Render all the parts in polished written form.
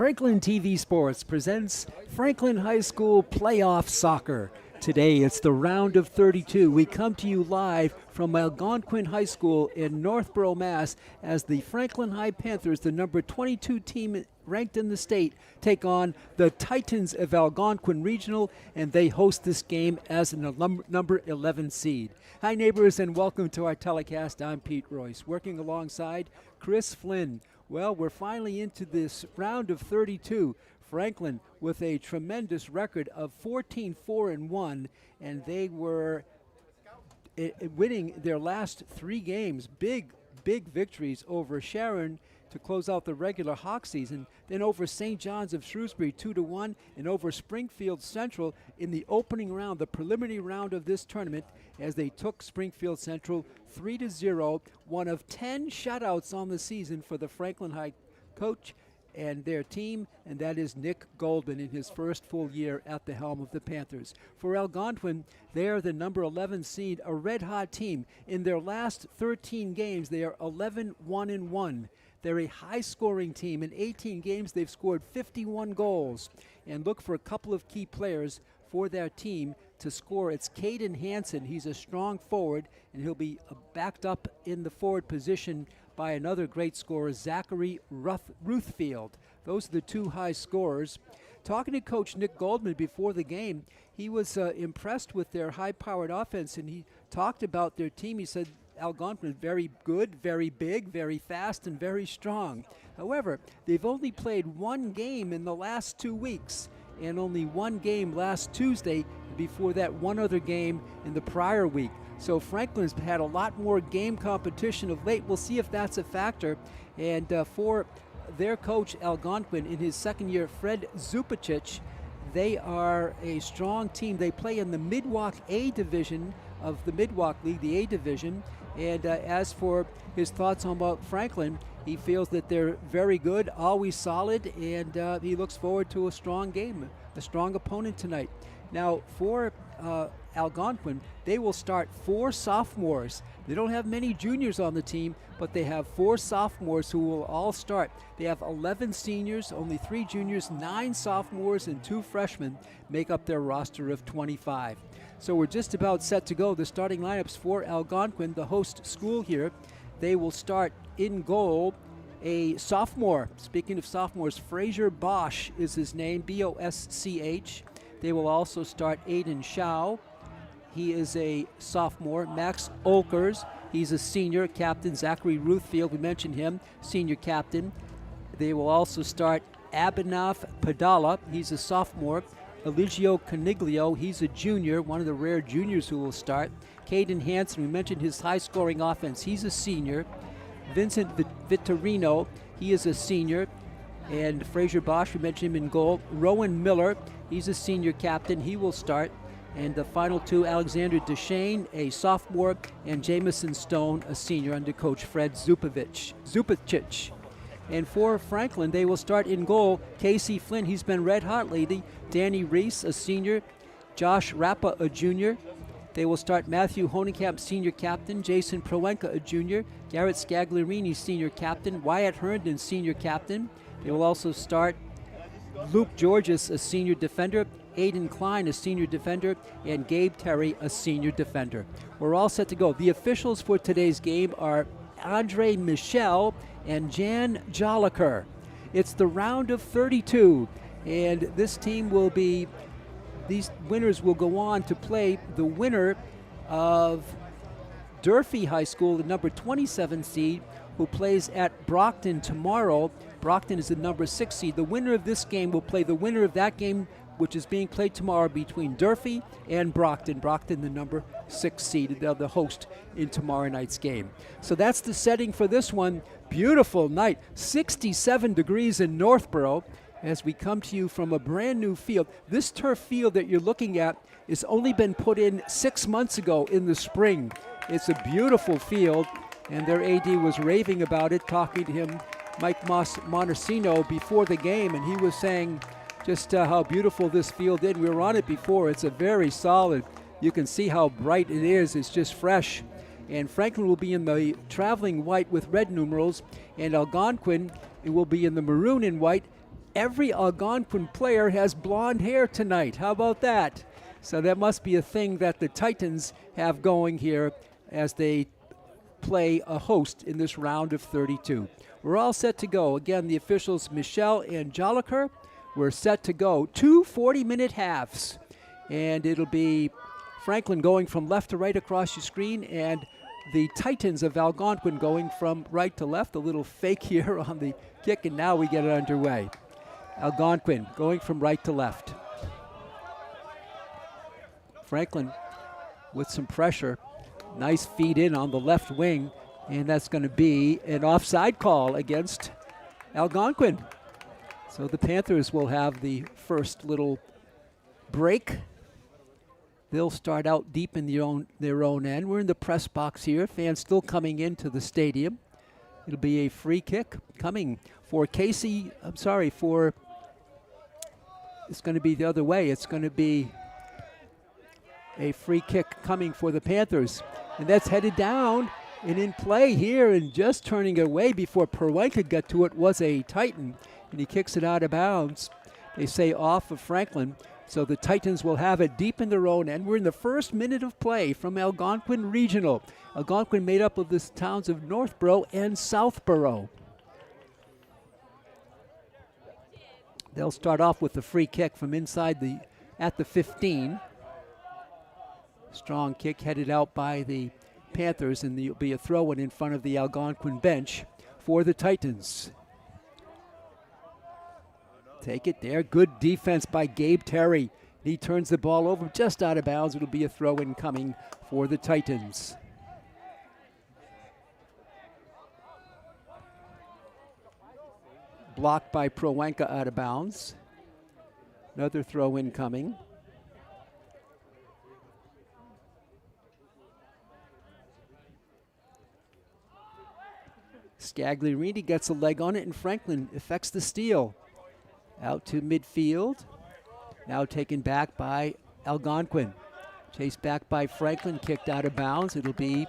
Franklin TV Sports presents Franklin High School Playoff Soccer. Today it's the round of 32. We come to you live from Algonquin High School in Northborough, Mass. as the Franklin High Panthers, the number 22 team ranked in the state, take on the Titans of Algonquin Regional, and they host this game as a number 11 seed. Hi neighbors, and welcome to our telecast. I'm Pete Royce, working alongside Chris Flynn. Well, we're finally into this round of 32. Franklin with a tremendous record of 14-4-1, and they were winning their last three games. Big victories over Sharon to close out the regular Hawk season, then over St. John's of Shrewsbury 2-1, and over Springfield Central in the opening round, the preliminary round of this tournament, as they took Springfield Central 3-0, one of 10 shutouts on the season for the Franklin High coach and their team, and that is Nick Goldman in his first full year at the helm of the Panthers. For Algonquin, they are the number 11 seed, a red-hot team. In their last 13 games, they are 11-1-1. They're a high-scoring team. In 18 games, they've scored 51 goals. And look for a couple of key players for their team to score. It's Caden Hansen. He's a strong forward, and he'll be backed up in the forward position by another great scorer, Zachary Ruthfield. Those are the two high scorers. Talking to Coach Nick Goldman before the game, he was impressed with their high-powered offense, and he talked about their team. He said Algonquin is very good, very big, very fast, and very strong. However, they've only played one game in the last 2 weeks, and only one game last Tuesday, before that one other game in the prior week. So Franklin's had a lot more game competition of late. We'll see if that's a factor. And for their coach, Algonquin, in his second year, Fred Zupicic, they are a strong team. They play in the Midwalk A division of the Midwalk League, the A division. And as for his thoughts on about Franklin, he feels that they're very good, always solid, and he looks forward to a strong game, a strong opponent tonight. Now, for Algonquin, they will start 4 sophomores. They don't have many juniors on the team, but they have 4 sophomores who will all start. They have 11 seniors, only 3 juniors, 9 sophomores, and 2 freshmen make up their roster of 25. So we're just about set to go. The starting lineups for Algonquin, the host school here. They will start in goal, a sophomore. Speaking of sophomores, Fraser Bosch is his name, B-O-S-C-H. They will also start Aiden Shao. He is a sophomore. Max Olkers, he's a senior. Captain Zachary Ruthfield, we mentioned him, senior captain. They will also start Abhinav Padala, he's a sophomore. Eligio Coniglio, he's a junior, one of the rare juniors who will start. Caden Hansen, we mentioned his high-scoring offense, he's a senior. Vincent Vittorino, he is a senior. And Fraser Bosch, we mentioned him in goal. Rowan Miller, he's a senior captain, he will start. And the final 2, Alexander Deshane, a sophomore, and Jamison Stone, a senior, under Coach Fred Zupicic. And for Franklin, they will start in goal Casey Flynn, he's been red hot lately. Danny Reese, a senior. Josh Rappa, a junior. They will start Matthew Honigkamp, senior captain. Jason Proenka, a junior. Garrett Scagliarini, senior captain. Wyatt Herndon, senior captain. They will also start Luke Georges, a senior defender. Aiden Klein, a senior defender, and Gabe Terry, a senior defender. We're all set to go. The officials for today's game are Andre Michel and Jan Joliker. It's the round of 32, and this team will be, these winners will go on to play the winner of Durfee High School, the number 27 seed, who plays at Brockton tomorrow. Brockton is the number 6 seed. The winner of this game will play the winner of that game, which is being played tomorrow between Durfee and Brockton. Brockton, the number 6 seed. They're the host in tomorrow night's game. So that's the setting for this one. Beautiful night. 67 degrees in Northborough as we come to you from a brand new field. This turf field that you're looking at has only been put in 6 months ago in the spring. It's a beautiful field, and their AD was raving about it, talking to him, Mike Montesino, before the game, and he was saying just how beautiful this field is. We were on it before. It's a very solid. You can see how bright it is. It's just fresh. And Franklin will be in the traveling white with red numerals, and Algonquin will be in the maroon and white every Algonquin player has blonde hair tonight. How about that? So that must be a thing that the Titans have going here as they play a host in this round of 32. We're all set to go. Again, the officials, Michelle and Joliker, we're set to go. 2 40-minute halves. And it'll be Franklin going from left to right across your screen, and the Titans of Algonquin going from right to left. A little fake here on the kick, and now we get it underway. Algonquin going from right to left. Franklin with some pressure. Nice feed in on the left wing, and that's going to be an offside call against Algonquin. So the Panthers will have the first little break. They'll start out deep in their own end. We're in the press box here. Fans still coming into the stadium. It'll be a free kick coming for it's going to be the other way. It's going to be a free kick coming for the Panthers. And that's headed down and in play here, and just turning it away before Perway could get to it was a Titan, and he kicks it out of bounds. They say off of Franklin. So the Titans will have it deep in their own end. We're in the first minute of play from Algonquin Regional. Algonquin made up of the towns of Northborough and Southborough. They'll start off with the free kick from inside at the 15. Strong kick headed out by the Panthers, and there'll be a throw-in in front of the Algonquin bench for the Titans. Take it there. Good defense by Gabe Terry. He turns the ball over just out of bounds. It'll be a throw-in coming for the Titans. Blocked by Prowanka out of bounds. Another throw-in coming. Scagliarini gets a leg on it, and Franklin effects the steal. Out to midfield. Now taken back by Algonquin. Chased back by Franklin, kicked out of bounds. It'll be,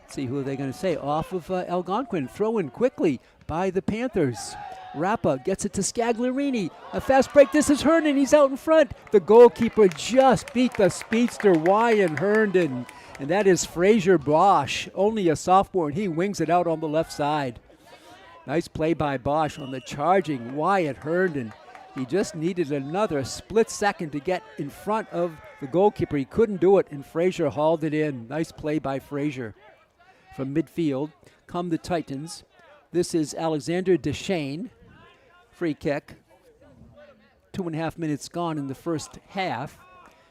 let's see, who are they going to say? Off of Algonquin. Throw in quickly by the Panthers. Rappa gets it to Scagliarini. A fast break. This is Herndon. He's out in front. The goalkeeper just beat the speedster Wyan Herndon. And that is Fraser Bosch, only a sophomore, and he wings it out on the left side. Nice play by Bosch on the charging Wyatt Herndon. He just needed another split second to get in front of the goalkeeper. He couldn't do it, and Fraser hauled it in. Nice play by Fraser. From midfield come the Titans. This is Alexander Deshane. Free kick. 2.5 minutes gone in the first half.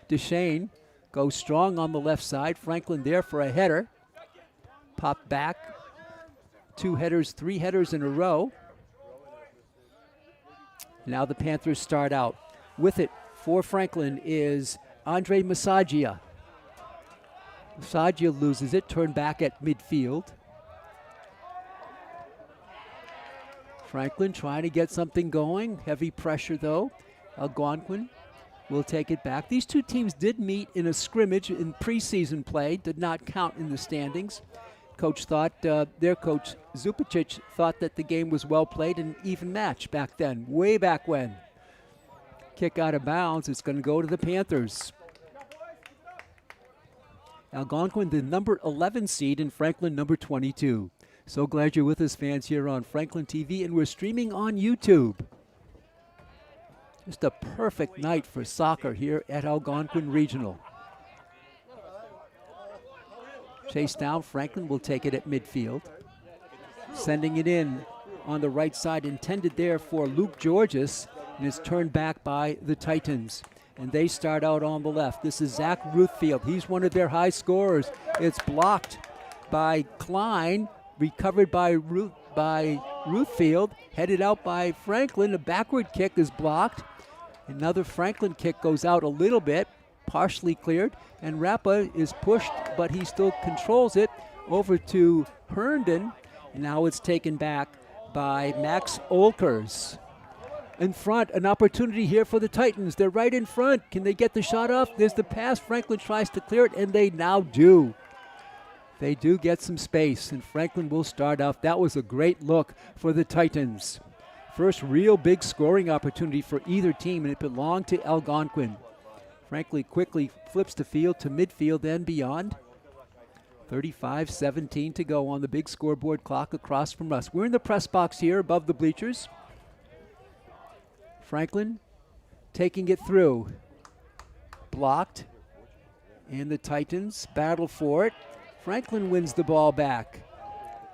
Deshane goes strong on the left side. Franklin there for a header. Pop back. 2 headers, 3 headers in a row. Now the Panthers start out. With it for Franklin is Andre Masagia. Masagia loses it, turned back at midfield. Franklin trying to get something going. Heavy pressure though. Algonquin will take it back. These two teams did meet in a scrimmage in preseason play, did not count in the standings. Coach thought, their coach Zupicic thought that the game was well played and even match back then, way back when. Kick out of bounds, it's going to go to the Panthers. Algonquin, the number 11 seed, and Franklin, number 22. So glad you're with us, fans, here on Franklin TV, and we're streaming on YouTube. Just a perfect night for soccer here at Algonquin Regional. Chase down, Franklin will take it at midfield. Sending it in on the right side, intended there for Luke Georges, and it's turned back by the Titans. And they start out on the left. This is Zach Ruthfield. He's one of their high scorers. It's blocked by Klein, recovered by Ruthfield, headed out by Franklin. A backward kick is blocked. Another Franklin kick goes out a little bit, partially cleared, and Rappa is pushed, but he still controls it over to Herndon. And now it's taken back by Max Olkers. In front, an opportunity here for the Titans. They're right in front. Can they get the shot off? There's the pass. Franklin tries to clear it, and they now do. They do get some space, and Franklin will start off. That was a great look for the Titans. First real big scoring opportunity for either team, and it belonged to Algonquin. Franklin quickly flips the field to midfield and beyond. 35-17 to go on the big scoreboard clock across from us. We're in the press box here above the bleachers. Franklin taking it through. Blocked. And the Titans battle for it. Franklin wins the ball back.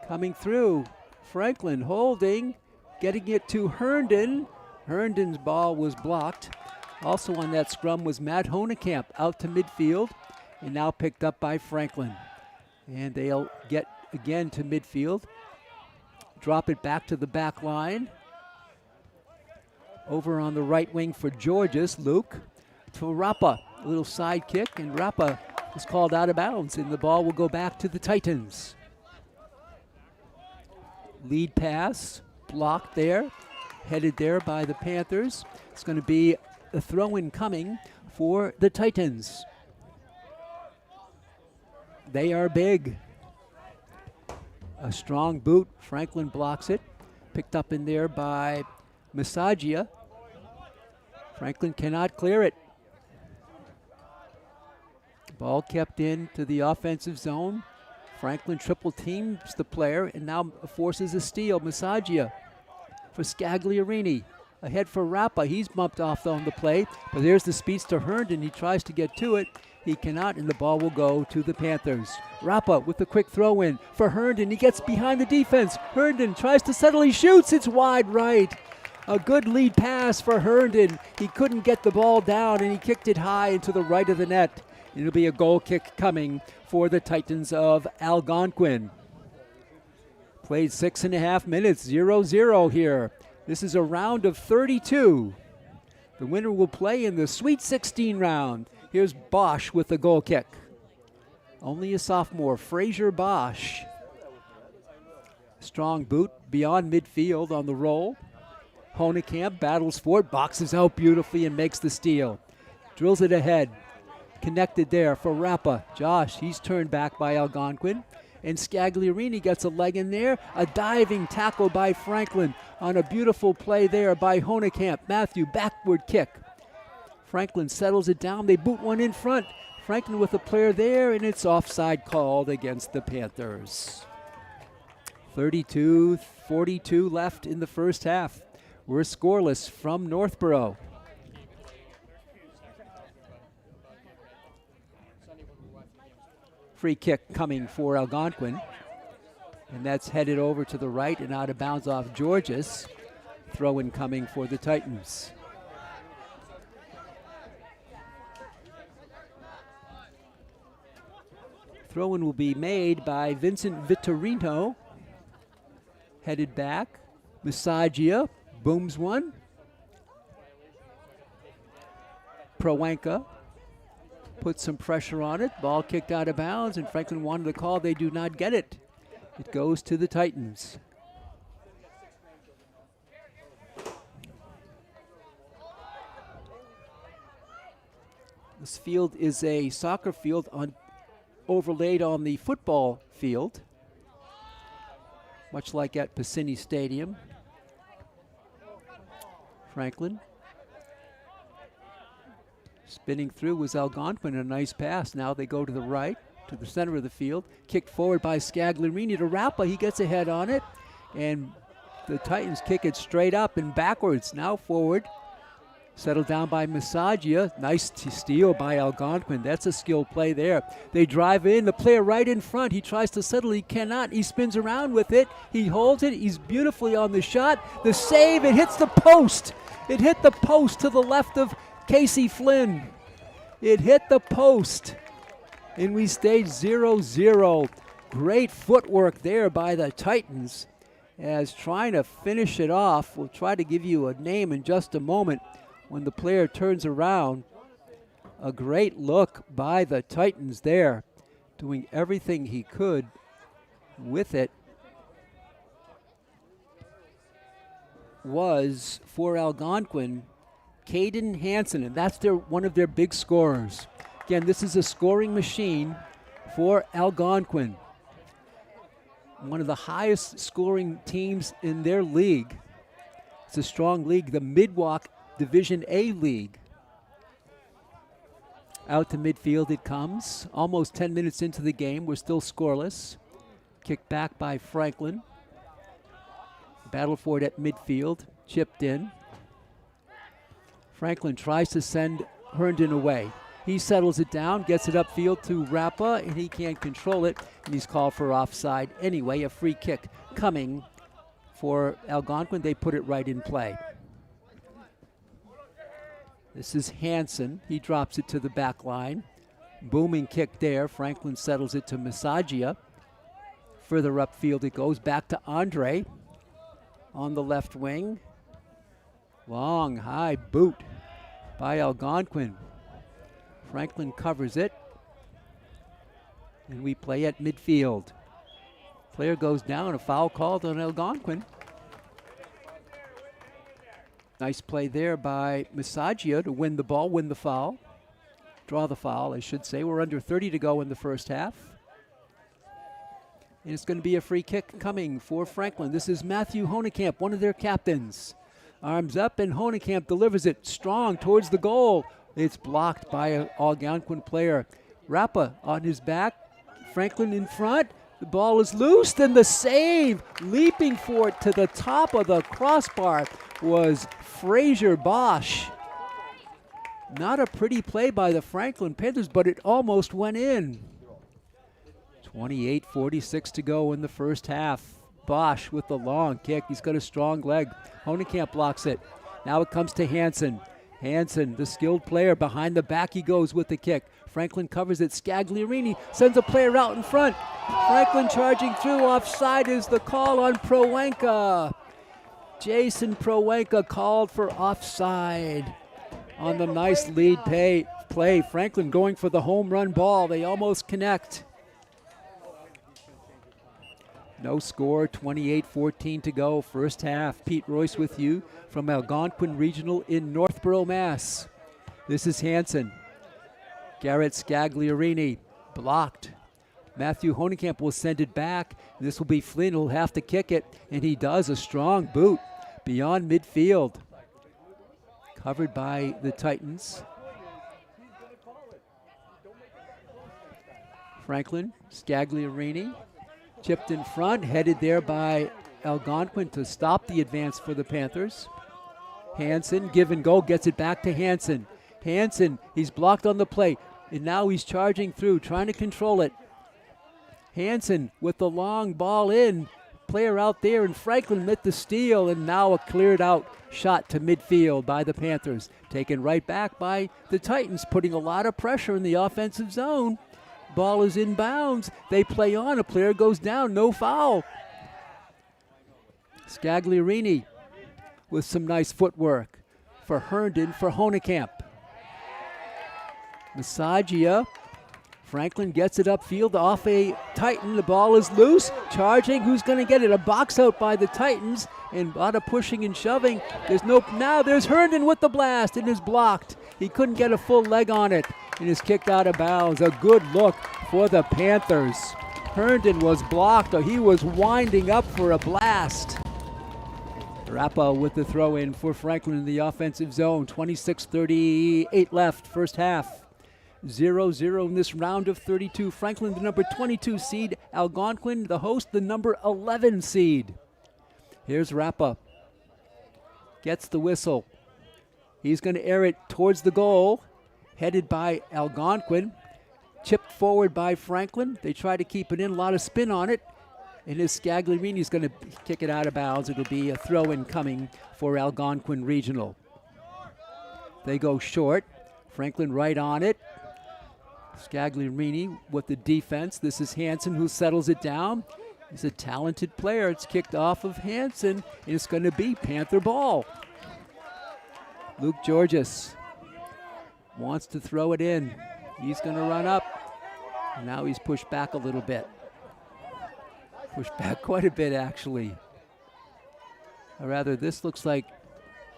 Coming through. Franklin holding. Getting it to Herndon. Herndon's ball was blocked. Also on that scrum was Matt Honekamp out to midfield. And now picked up by Franklin. And they'll get again to midfield. Drop it back to the back line. Over on the right wing for Georges, Luke. To Rappa, a little side kick, and Rappa is called out of bounds, and the ball will go back to the Titans. Lead pass, blocked there, headed there by the Panthers. It's going to be a throw-in coming for the Titans. They are big. A strong boot. Franklin blocks it. Picked up in there by Masagia. Franklin cannot clear it. Ball kept in to the offensive zone. Franklin triple teams the player and now forces a steal. Masagia for Scagliarini. Ahead for Rappa. He's bumped off on the play, but there's the speedster Herndon. He tries to get to it. He cannot, and the ball will go to the Panthers. Rappa with the quick throw in for Herndon. He gets behind the defense. Herndon tries to settle. He shoots. It's wide right. A good lead pass for Herndon. He couldn't get the ball down, and he kicked it high into the right of the net. It'll be a goal kick coming for the Titans of Algonquin. Played 6.5 minutes, 0-0 here. This is a round of 32. The winner will play in the Sweet 16 round. Here's Bosch with the goal kick. Only a sophomore, Fraser Bosch. Strong boot beyond midfield on the roll. Honekamp battles for it, boxes out beautifully and makes the steal. Drills it ahead. Connected there for Rappa. Josh, he's turned back by Algonquin. And Scagliarini gets a leg in there. A diving tackle by Franklin on a beautiful play there by Honekamp. Matthew, backward kick. Franklin settles it down. They boot one in front. Franklin with a player there, and it's offside called against the Panthers. 32-42 left in the first half. We're scoreless from Northborough. Free kick coming for Algonquin. And that's headed over to the right and out of bounds off Georges. Throw-in coming for the Titans. Throw-in will be made by Vincent Vittorino. Headed back. Masagia booms one. Prowanka puts some pressure on it. Ball kicked out of bounds, and Franklin wanted the call. They do not get it. It goes to the Titans. This field is a soccer field overlaid on the football field, much like at Piscini Stadium. Franklin spinning through was Algonquin, a nice pass. Now they go to the right, to the center of the field. Kicked forward by Scagliarini to Rappa. He gets a head on it, and the Titans kick it straight up and backwards. Now forward. Settled down by Masagia. Nice steal by Algonquin. That's a skilled play there. They drive in. The player right in front. He tries to settle. He cannot. He spins around with it. He holds it. He's beautifully on the shot. The save. It hits the post. It hit the post to the left of Casey Flynn. It hit the post. And we stayed 0-0. Great footwork there by the Titans as trying to finish it off. We'll try to give you a name in just a moment. When the player turns around, a great look by the Titans there, doing everything he could with it, was for Algonquin, Caden Hansen, and that's one of their big scorers. Again, this is a scoring machine for Algonquin, one of the highest scoring teams in their league. It's a strong league, the Midwalk Division A League. Out to midfield it comes. Almost 10 minutes into the game. We're still scoreless. Kicked back by Franklin. Battle for it at midfield. Chipped in. Franklin tries to send Herndon away. He settles it down, gets it upfield to Rappa, and he can't control it. And he's called for offside anyway. A free kick coming for Algonquin. They put it right in play. This is Hansen. He drops it to the back line. Booming kick there. Franklin settles it to Masagia. Further upfield it goes. Back to Andre on the left wing. Long, high boot by Algonquin. Franklin covers it. And we play at midfield. Player goes down. A foul called on Algonquin. Nice play there by Masagia to win the ball, win the foul. Draw the foul, I should say. We're under 30 to go in the first half. And it's going to be a free kick coming for Franklin. This is Matthew Honekamp, one of their captains. Arms up, and Honekamp delivers it strong towards the goal. It's blocked by an Algonquin player. Rappa on his back. Franklin in front. The ball is loose, and the save, leaping for it to the top of the crossbar, was Fraser Bosch. Not a pretty play by the Franklin Panthers, but it almost went in. 28:46 to go in the first half. Bosch with the long kick. He's got a strong leg. Honekamp blocks it. Now it comes to Hansen. Hansen, the skilled player, behind the back he goes with the kick. Franklin covers it. Scagliarini sends a player out in front. Franklin charging through. Offside is the call on Prowenka. Jason Prowenka called for offside on the nice lead play. Franklin going for the home run ball. They almost connect. No score, 28-14 to go, first half. Pete Royce with you from Algonquin Regional in Northborough, Mass. This is Hansen. Garrett Scagliarini blocked. Matthew Honekamp will send it back. This will be Flynn who'll have to kick it, and he does. A strong boot beyond midfield. Covered by the Titans. Franklin, Scagliarini. Chipped in front, headed there by Algonquin to stop the advance for the Panthers. Hansen, give and go, gets it back to Hansen. Hansen, he's blocked on the play, and now he's charging through, trying to control it. Hansen with the long ball in, player out there, and Franklin met the steal, and now a cleared out shot to midfield by the Panthers. Taken right back by the Titans, putting a lot of pressure in the offensive zone. Ball is in bounds. They play on. A player goes down. No foul. Scagliarini with some nice footwork for Herndon for Honekamp. Masagia. Franklin gets it upfield off a Titan. The ball is loose. Charging. Who's going to get it? A box out by the Titans. And a lot of pushing and shoving. Now there's Herndon with the blast. It is blocked. He couldn't get a full leg on it. And is kicked out of bounds. A good look for the Panthers. Herndon was blocked. He was winding up for a blast. Rappa with the throw in for Franklin in the offensive zone. 26:38 left, first half. 0-0 in this round of 32. Franklin, the number 22 seed. Algonquin, the host, the number 11 seed. Here's Rappa. Gets the whistle. He's going to air it towards the goal. Headed by Algonquin. Chipped forward by Franklin. They try to keep it in. A lot of spin on it. And as Scagliarini's going to kick it out of bounds, it'll be a throw-in coming for Algonquin Regional. They go short. Franklin right on it. Scagliarini with the defense. This is Hansen who settles it down. He's a talented player. It's kicked off of Hansen, and it's going to be Panther ball. Luke Georges wants to throw it in. He's going to run up. And now he's pushed back a little bit. Pushed back quite a bit, actually. Or rather, this looks like,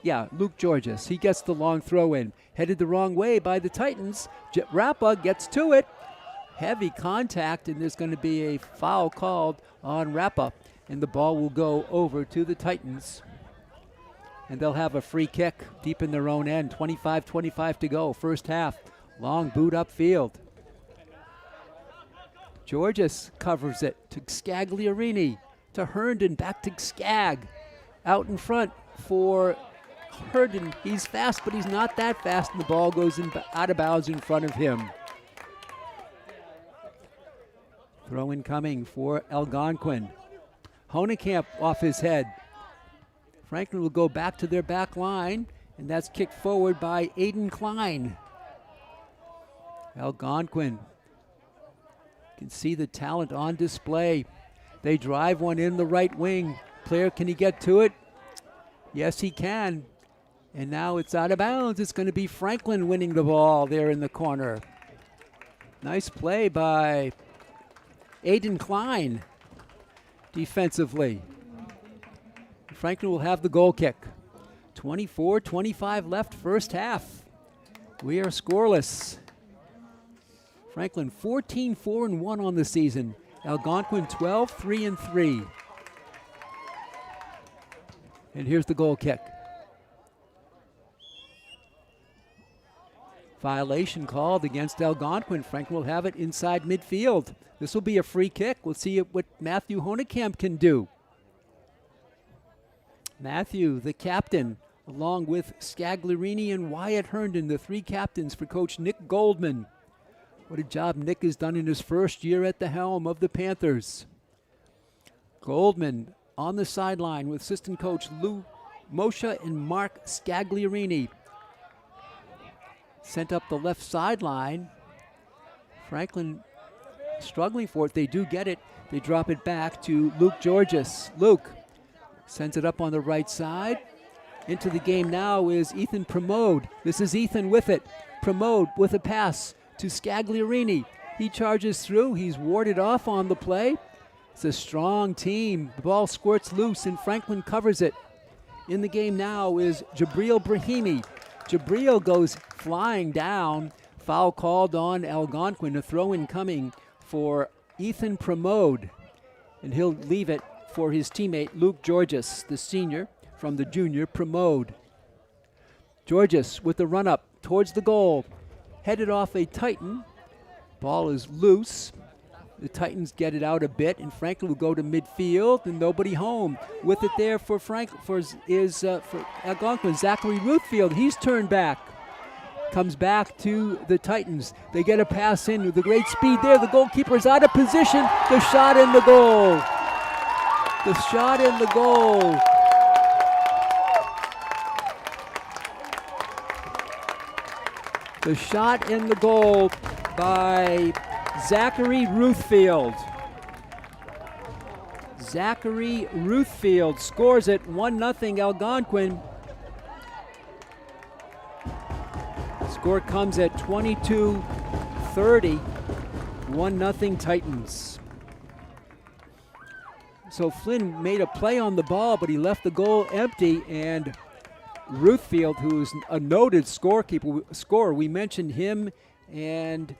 Luke Georges. He gets the long throw in. Headed the wrong way by the Titans. Rappa gets to it. Heavy contact, and there's going to be a foul called on Rappa. And the ball will go over to the Titans. And they'll have a free kick deep in their own end. 25-25 to go, first half. Long boot upfield. Georges covers it to Scagliarini, to Herndon, back to Skag. Out in front for Herndon. He's fast, but he's not that fast, and the ball goes out of bounds in front of him. Throw in coming for Algonquin. Honekamp off his head. Franklin will go back to their back line, and that's kicked forward by Aiden Klein. Algonquin can see the talent on display. They drive one in the right wing. Player, can he get to it? Yes, he can. And now it's out of bounds. It's going to be Franklin winning the ball there in the corner. Nice play by Aiden Klein defensively. Franklin will have the goal kick. 24-25 left, first half. We are scoreless. Franklin 14-4-1 on the season. Algonquin 12-3-3. And here's the goal kick. Violation called against Algonquin. Franklin will have it inside midfield. This will be a free kick. We'll see what Matthew Honekamp can do. Matthew, the captain, along with Scagliarini and Wyatt Herndon, the three captains for Coach Nick Goldman. What a job Nick has done in his first year at the helm of the Panthers. Goldman on the sideline with assistant coach Lou Moshe and Mark Scagliarini. Sent up the left sideline. Franklin struggling for it. They do get it. They drop it back to Luke Georges. Luke sends it up on the right side. Into the game now is Ethan Pramode. This is Ethan with it. Pramode with a pass to Scagliarini. He charges through. He's warded off on the play. It's a strong team. The ball squirts loose and Franklin covers it. In the game now is Jabril Brahimi. Jabril goes flying down. Foul called on Algonquin. A throw-in coming for Ethan Pramode. And he'll leave it for his teammate Luke Georges, the senior from the junior Pramode. Georges with the run-up towards the goal. Headed off a Titan. Ball is loose. The Titans get it out a bit, and Franklin will go to midfield, and nobody home. With it there for Algonquin, Zachary Ruthfield. He's turned back. Comes back to the Titans. They get a pass in with the great speed there. The goalkeeper's out of position. The shot in the goal. The shot in the goal. The shot in the goal by Zachary Ruthfield. Zachary Ruthfield scores it 1-0 Algonquin. Score comes at 22:30, 1-0 Titans. So Flynn made a play on the ball, but he left the goal empty, and Ruthfield, who's a noted scorer, we mentioned him and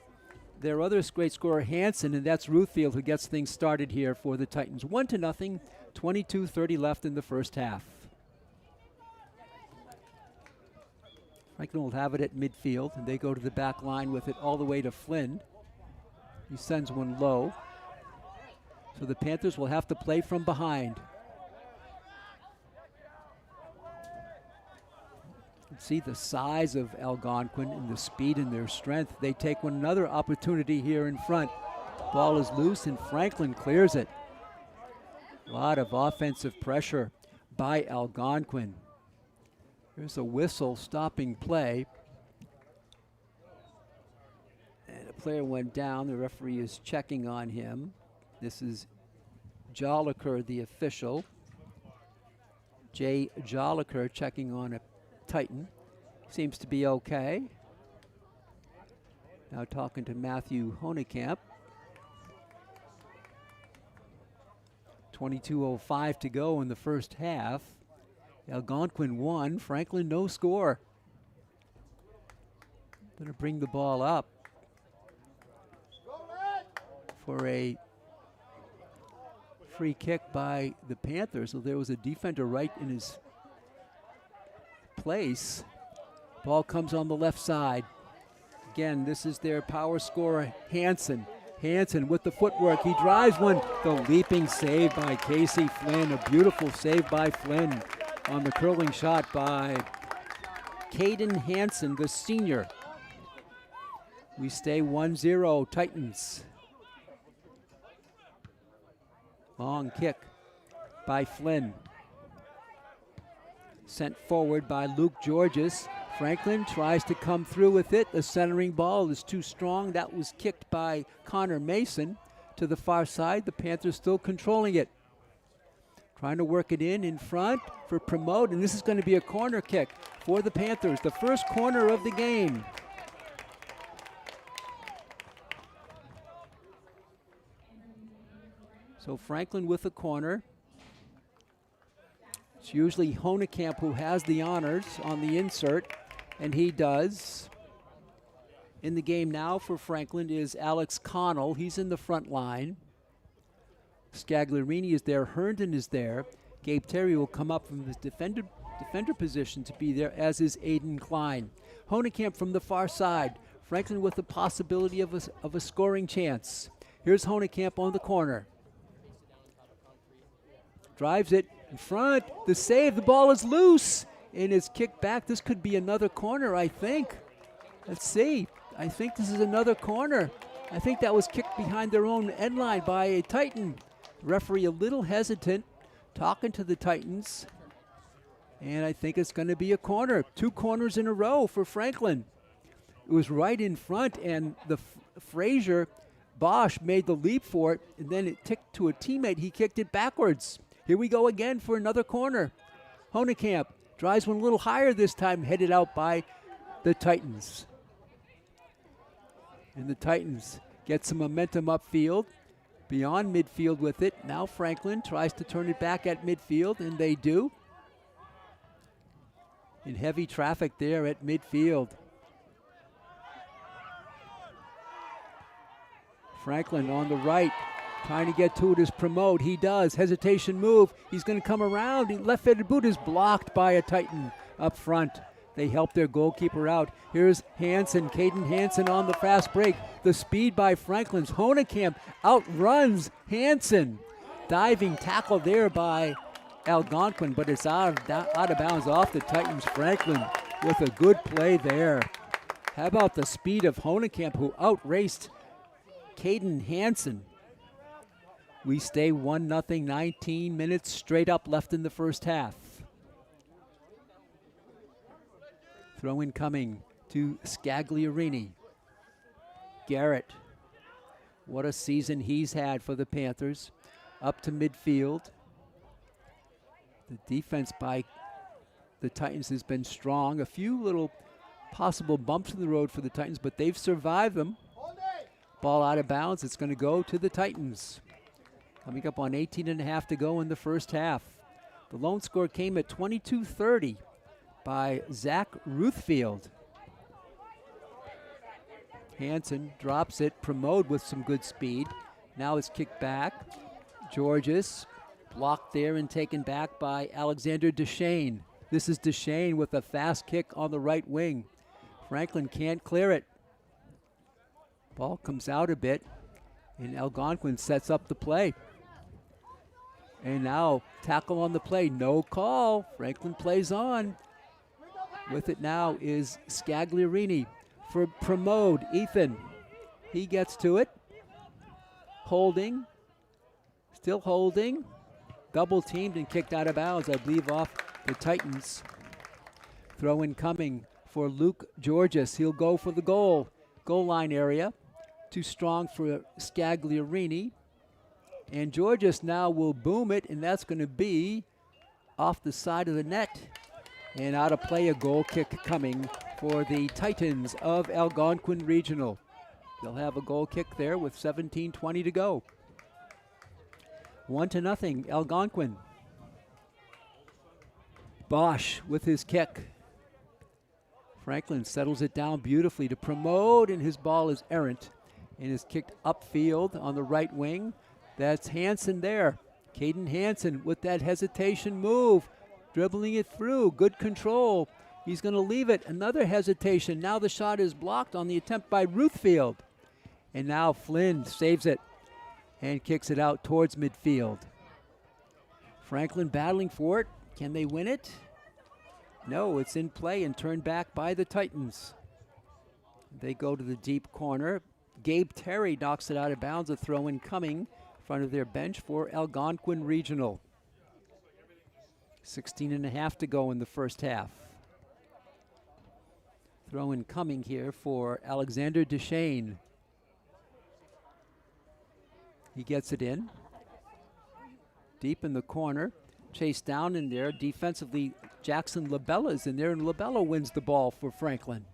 their other great scorer, Hansen, and that's Ruthfield who gets things started here for the Titans. 1-0, 22:30 left in the first half. Franklin will have it at midfield, and they go to the back line with it all the way to Flynn. He sends one low. So the Panthers will have to play from behind. See the size of Algonquin and the speed and their strength. They take another opportunity here in front. Ball is loose and Franklin clears it. A lot of offensive pressure by Algonquin. There's a whistle stopping play. And a player went down. The referee is checking on him. This is Joliker, the official. Jay Joliker checking on a Titan. Seems to be okay. Now talking to Matthew Honekamp. 22:05 to go in the first half. Algonquin won. Franklin no score. Going to bring the ball up for a free kick by the Panthers. So there was a defender right in his place. Ball comes on the left side. Again, this is their power scorer, Hansen. Hansen with the footwork. He drives one. The leaping save by Casey Flynn. A beautiful save by Flynn on the curling shot by Caden Hansen, the senior. We stay 1-0, Titans. Long kick by Flynn. Sent forward by Luke Georges. Franklin tries to come through with it. The centering ball is too strong. That was kicked by Connor Mason to the far side. The Panthers still controlling it. Trying to work it in front for Promote, and this is going to be a corner kick for the Panthers. The first corner of the game. So Franklin with the corner. It's usually Honekamp who has the honors on the insert, and he does. In the game now for Franklin is Alex Connell. He's in the front line. Scagliarini is there. Herndon is there. Gabe Terry will come up from his defender position to be there, as is Aiden Klein. Honekamp from the far side. Franklin with the possibility of a scoring chance. Here's Honekamp on the corner. Drives it in front. The save. The ball is loose and it's kicked back. This could be another corner, I think. Let's see. I think this is another corner. I think that was kicked behind their own end line by a Titan. Referee a little hesitant, talking to the Titans. And I think it's going to be a corner. 2 corners in a row for Franklin. It was right in front, and the Frazier Bosch made the leap for it, and then it ticked to a teammate. He kicked it backwards. Here we go again for another corner. Honekamp drives one a little higher this time, headed out by the Titans. And the Titans get some momentum upfield, beyond midfield with it. Now Franklin tries to turn it back at midfield, and they do. In heavy traffic there at midfield. Franklin on the right, trying to get to it is Promote. He does. Hesitation move. He's going to come around. Left-footed boot is blocked by a Titan up front. They help their goalkeeper out. Here's Hansen, Caden Hansen on the fast break. The speed by Franklin's Honekamp outruns Hansen. Diving tackle there by Algonquin, but it's out of bounds off the Titans. Franklin with a good play there. How about the speed of Honekamp, who outraced Caden Hansen? We stay 1-0, 19 minutes straight up left in the first half. Throw in coming to Scagliarini. Garrett, what a season he's had for the Panthers. Up to midfield. The defense by the Titans has been strong. A few little possible bumps in the road for the Titans, but they've survived them. Ball out of bounds. It's going to go to the Titans. Coming up on 18 and a half to go in the first half. The lone score came at 22:30 by Zach Ruthfield. Hansen drops it. Promote with some good speed. Now it's kicked back. Georges blocked there and taken back by Alexander Deshane. This is Deshane with a fast kick on the right wing. Franklin can't clear it. Ball comes out a bit, and Algonquin sets up the play. And now tackle on the play. No call. Franklin plays on. With it now is Scagliarini for Promote. Ethan. He gets to it. Holding. Still holding. Double teamed and kicked out of bounds, I believe, off the Titans. Throw in coming for Luke Georges. He'll go for the goal. Goal line area. Too strong for Scagliarini. And Georges now will boom it, and that's going to be off the side of the net. And out of play, a goal kick coming for the Titans of Algonquin Regional. They'll have a goal kick there with 17:20 to go. 1-0, Algonquin. Bosch with his kick. Franklin settles it down beautifully to Promote, and his ball is errant and is kicked upfield on the right wing. That's Hansen there. Caden Hansen with that hesitation move, dribbling it through. Good control. He's going to leave it. Another hesitation. Now the shot is blocked on the attempt by Ruthfield. And now Flynn saves it and kicks it out towards midfield. Franklin battling for it. Can they win it? No, it's in play and turned back by the Titans. They go to the deep corner. Gabe Terry knocks it out of bounds. A throw-in coming in front of their bench for Algonquin Regional. 16.5 to go in the first half. Throw-in coming here for Alexander Deshane. He gets it in. Deep in the corner. Chased down in there. Defensively, Jackson Labella is in there, and Labella wins the ball for Franklin.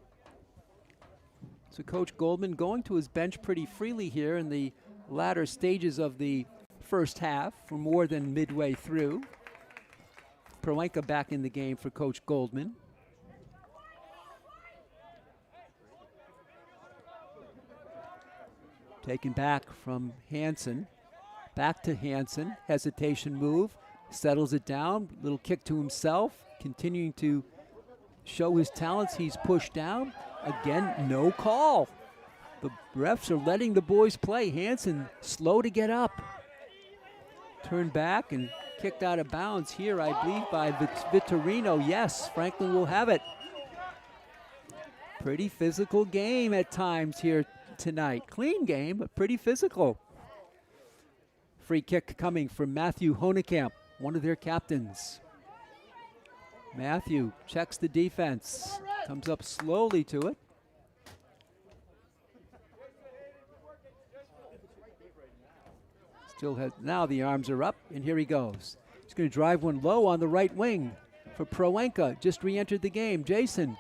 So Coach Goldman going to his bench pretty freely here in the latter stages of the first half for more than midway through. Proenka back in the game for Coach Goldman. Taken back from Hansen. Back to Hansen. Hesitation move. Settles it down. Little kick to himself. Continuing to show his talents. He's pushed down. Again, no call. The refs are letting the boys play. Hansen slow to get up. Turned back and kicked out of bounds here, I believe, by Vitorino. Yes, Franklin will have it. Pretty physical game at times here tonight. Clean game, but pretty physical. Free kick coming from Matthew Honekamp, one of their captains. Matthew checks the defense, comes up slowly to it. Still has, now the arms are up, and here he goes. He's going to drive one low on the right wing for Proenka. Just re-entered the game. Jason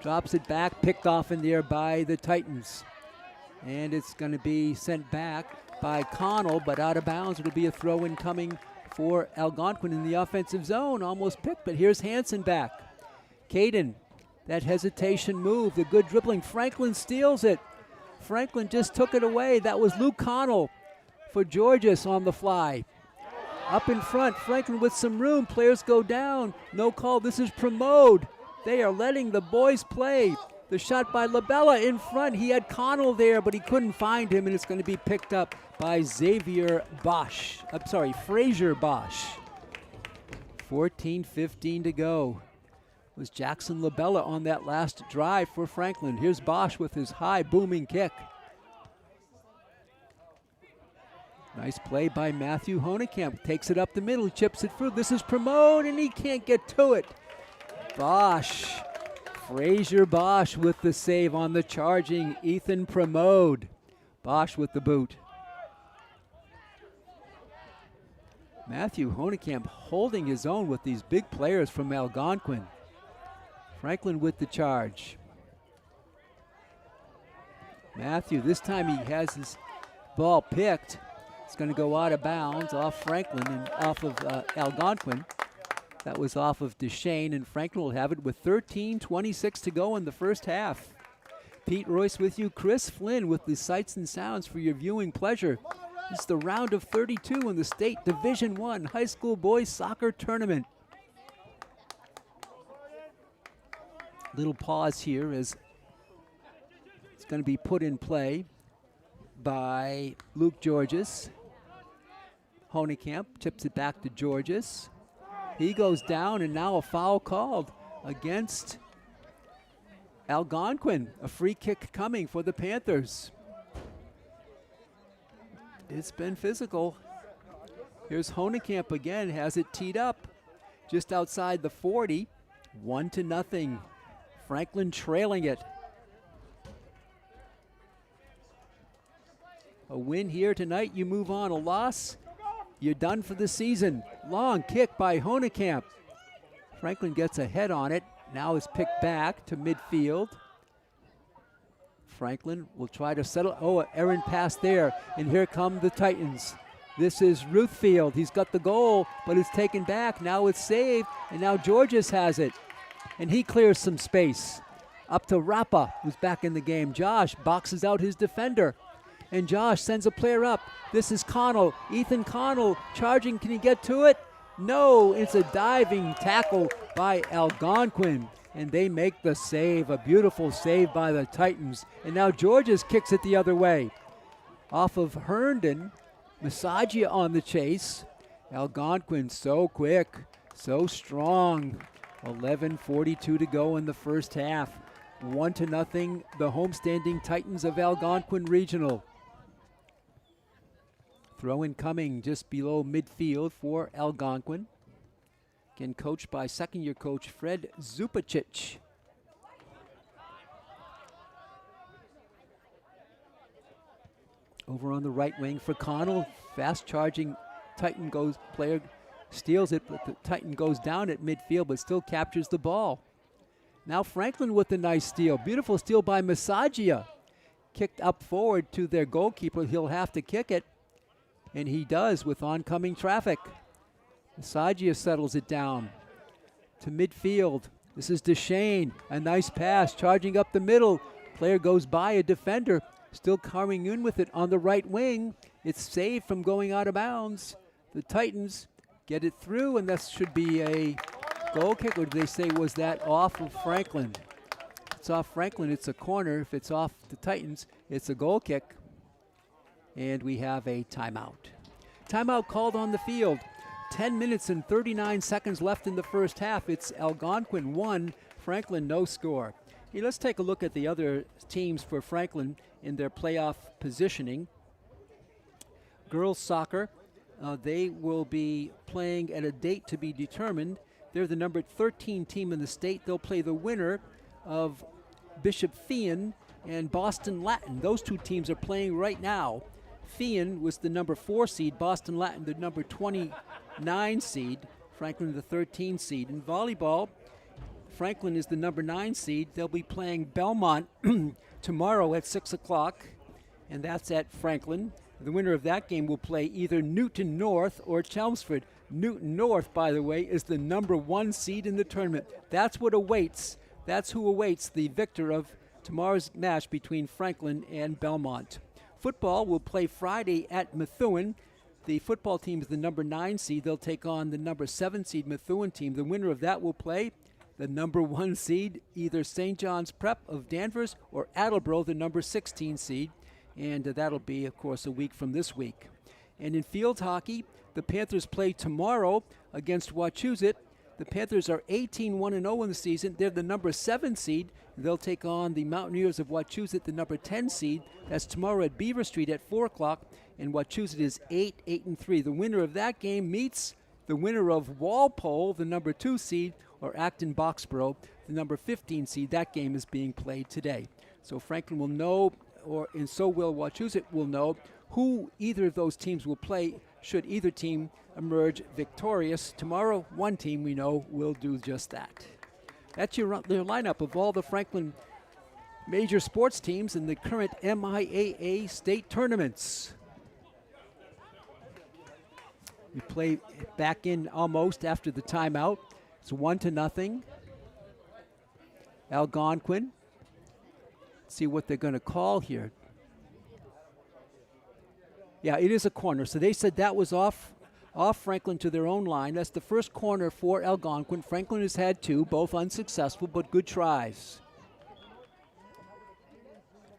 drops it back, picked off in there by the Titans. And it's going to be sent back by Connell, but out of bounds. It'll be a throw-in coming for Algonquin in the offensive zone. Almost picked, but here's Hansen back. Caden, that hesitation move, the good dribbling. Franklin steals it. Franklin just took it away. That was Luke Connell for Georges on the fly. Up in front, Franklin with some room. Players go down. No call. This is Pramode. They are letting the boys play. The shot by Labella in front. He had Connell there, but he couldn't find him, and it's going to be picked up by Xavier Bosch. I'm sorry, Frazier Bosch. 14:15 to go. It was Jackson Labella on that last drive for Franklin. Here's Bosch with his high booming kick. Nice play by Matthew Honekamp. Takes it up the middle, chips it through. This is Pramode, and he can't get to it. Bosch. Frazier Bosch with the save on the charging Ethan Pramode. Bosch with the boot. Matthew Honekamp holding his own with these big players from Algonquin. Franklin with the charge. Matthew, this time he has his ball picked. It's going to go out of bounds off Franklin and off of Algonquin. That was off of Deshane, and Franklin will have it with 13:26 to go in the first half. Pete Royce with you, Chris Flynn with the sights and sounds for your viewing pleasure. It's the round of 32 in the state Division I high school boys soccer tournament. Little pause here as it's going to be put in play by Luke Georges. Honekamp tips it back to Georges. He goes down, and now a foul called against Algonquin. A free kick coming for the Panthers. It's been physical. Here's Honekamp again, has it teed up just outside the 40. 1-0. Franklin trailing it. A win here tonight, you move on. A loss, you're done for the season. Long kick by Honekamp. Franklin gets a head on it. Now is picked back to midfield. Franklin will try to settle. Oh, an errant pass there. And here come the Titans. This is Ruthfield. He's got the goal, but it's taken back. Now it's saved, and now Georges has it. And he clears some space. Up to Rappa, who's back in the game. Josh boxes out his defender. And Josh sends a player up. This is Connell. Ethan Connell charging. Can he get to it? No, it's a diving tackle by Algonquin. and they make the save. A beautiful save by the Titans. And now Georges kicks it the other way. Off of Herndon, Massagia on the chase. Algonquin so quick, so strong. 11:42 to go in the first half. 1-0, the homestanding Titans of Algonquin Regional. Throw in coming just below midfield for Algonquin. Again, coached by second-year coach Fred Zupacic. Over on the right wing for Connell. Fast-charging Titan player steals it, but the Titan goes down at midfield but still captures the ball. Now Franklin with a nice steal. Beautiful steal by Massagia. Kicked up forward to their goalkeeper. He'll have to kick it, and he does with oncoming traffic. Massagia settles it down to midfield. This is DeShane. A nice pass, charging up the middle. Player goes by a defender. Still coming in with it on the right wing. It's saved from going out of bounds. The Titans get it through, and that should be a goal kick. Or did they say was that off of Franklin? It's off Franklin. It's a corner. If it's off the Titans, it's a goal kick. And we have a timeout. Timeout called on the field. 10 minutes and 39 seconds left in the first half. It's Algonquin 1, Franklin no score. Hey, let's take a look at the other teams for Franklin in their playoff positioning. Girls soccer, they will be playing at a date to be determined. They're the number 13 team in the state. They'll play the winner of Bishop Feehan and Boston Latin. Those two teams are playing right now. Feehan was the number 4 seed, Boston Latin the number 29 seed, Franklin the 13 seed. In volleyball, Franklin is the number 9 seed. They'll be playing Belmont tomorrow at 6 o'clock, and that's at Franklin. The winner of that game will play either Newton North or Chelmsford. Newton North, by the way, is the number 1 seed in the tournament. That's who awaits the victor of tomorrow's match between Franklin and Belmont. Football will play Friday at Methuen. The football team is the number 9 seed. They'll take on the number 7 seed Methuen team. The winner of that will play the number 1 seed, either St. John's Prep of Danvers or Attleboro, the number 16 seed. And that'll be, of course, a week from this week. And in field hockey, the Panthers play tomorrow against Wachusett. The Panthers are 18-1-0 in the season. They're the number 7 seed. They'll take on the Mountaineers of Wachusett, the number 10 seed. That's tomorrow at Beaver Street at 4 o'clock. And Wachusett is 8-3. The winner of that game meets the winner of Walpole, the number 2 seed, or Acton Boxborough, the number 15 seed. That game is being played today. So Franklin will know, and so will Wachusett will know, who either of those teams will play should either team emerge victorious. Tomorrow, one team we know will do just that. That's your lineup of all the Franklin major sports teams in the current MIAA state tournaments. We play back in almost after the timeout. It's 1-0. Algonquin. Let's see what they're going to call here. Yeah, it is a corner. So they said that was off Franklin to their own line. That's the first corner for Algonquin. Franklin has had 2, both unsuccessful, but good tries.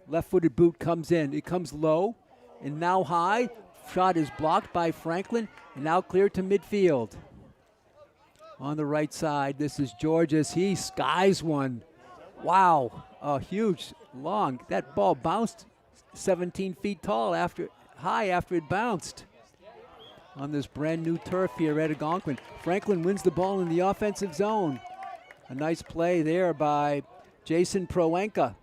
Left-footed boot comes in. It comes low and now high. Shot is blocked by Franklin and now cleared to midfield. On the right side, this is Georges. He skies one. Wow, a huge, long. That ball bounced 17 feet high after it bounced. On this brand new turf here at Algonquin. Franklin wins the ball in the offensive zone. A nice play there by Jason Proenka.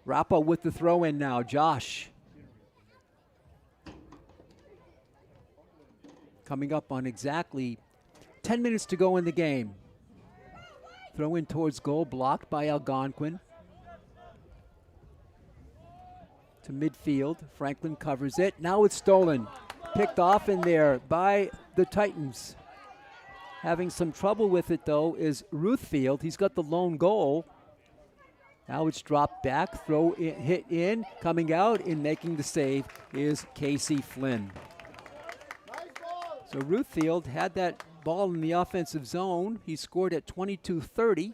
Rappa with the throw in now, Josh. Coming up on exactly 10 minutes to go in the game. Throw in towards goal, blocked by Algonquin. To midfield, Franklin covers it. Now it's stolen. Picked off in there by the Titans. Having some trouble with it, though, is Ruthfield. He's got the lone goal. Now it's dropped back, throw in, hit in, coming out and making the save is Casey Flynn. So Ruthfield had that ball in the offensive zone. He scored at 22-30.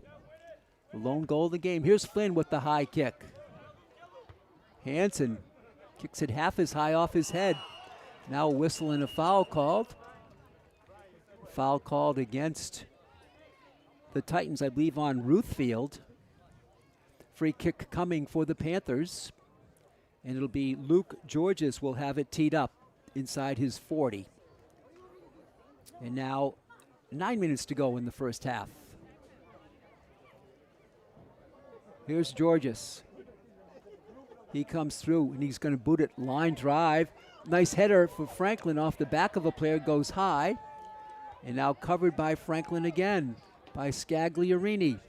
The lone goal of the game. Here's Flynn with the high kick. Hansen kicks it half as high off his head. Now a whistle and a foul called. Foul called against the Titans, I believe, on Ruthfield. Free kick coming for the Panthers. And it'll be Luke Georges will have it teed up inside his 40. And now 9 minutes to go in the first half. Here's Georges. He comes through and he's going to boot it, line drive. Nice header for Franklin off the back of a player, goes high. And now covered by Franklin again, by Scagliarini.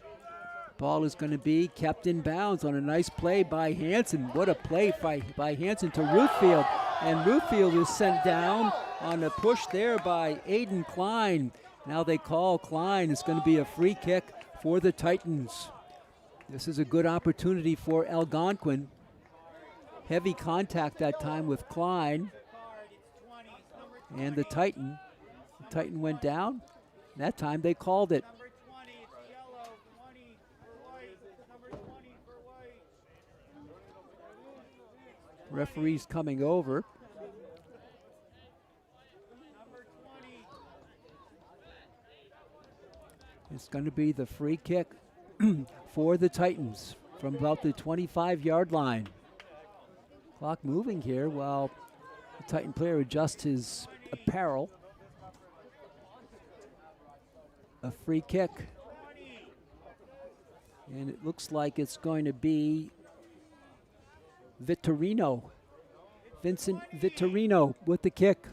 Ball is going to be kept in bounds on a nice play by Hansen. What a play by Hansen to Ruthfield. And Ruthfield is sent down on a push there by Aiden Klein. Now they call Klein. It's going to be a free kick for the Titans. This is a good opportunity for Algonquin. Heavy contact that time with Klein. And the Titan went down. That time they called it. Referee's coming over. It's going to be the free kick for the Titans from about the 25-yard line. Clock moving here while the Titan player adjusts his apparel. A free kick. And it looks like it's going to be Vitorino. Vincent Vitorino with the kick.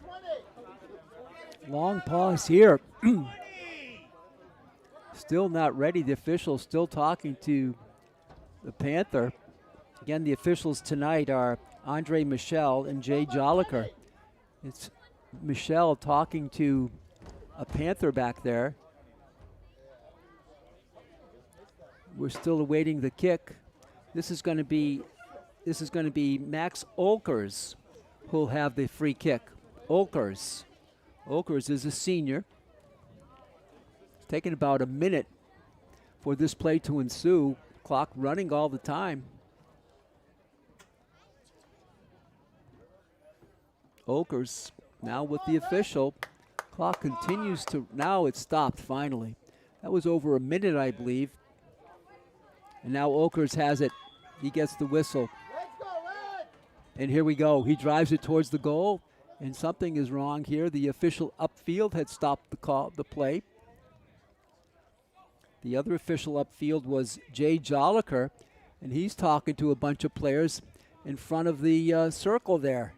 Long pause here. Still not ready. The official still talking to the Panther. Again, the officials tonight are Andre Michel and Jay Joliker. It's Michel talking to a Panther back there. We're still awaiting the kick. This is going to be Max Olkers who'll have the free kick. Olkers is a senior. It's taken about a minute for this play to ensue. Clock running all the time. Olkers now with the official. Clock continues to, now it's stopped finally. That was over a minute, I believe. And now Olkers has it. He gets the whistle. And here we go. He drives it towards the goal, and something is wrong here. The official upfield had stopped the play. The other official upfield was Jay Joliker, and he's talking to a bunch of players in front of the circle there.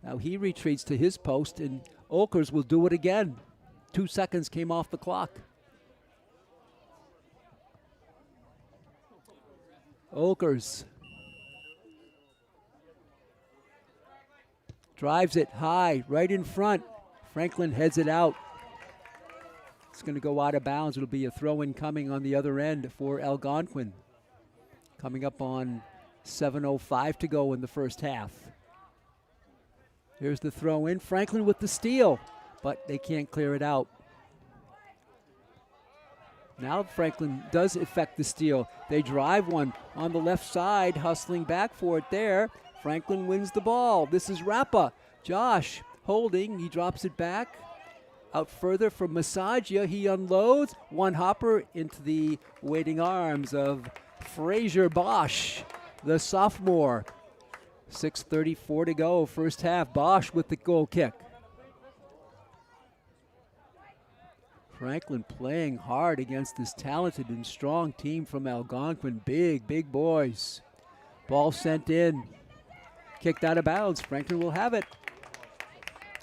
Now he retreats to his post, and Olkers will do it again. 2 seconds came off the clock. Olkers drives it high, right in front. Franklin heads it out. It's going to go out of bounds. It'll be a throw-in coming on the other end for Algonquin. Coming up on 7:05 to go in the first half. Here's the throw-in. Franklin with the steal, but they can't clear it out. Now Franklin does effect the steal. They drive one on the left side, hustling back for it there. Franklin wins the ball. This is Rappa. Josh holding. He drops it back. Out further from Massagia. He unloads. One hopper into the waiting arms of Fraser Bosch, the sophomore. 6:34 to go, first half. Bosch with the goal kick. Franklin playing hard against this talented and strong team from Algonquin. Big boys. Ball sent in. Kicked out of bounds. Franklin will have it.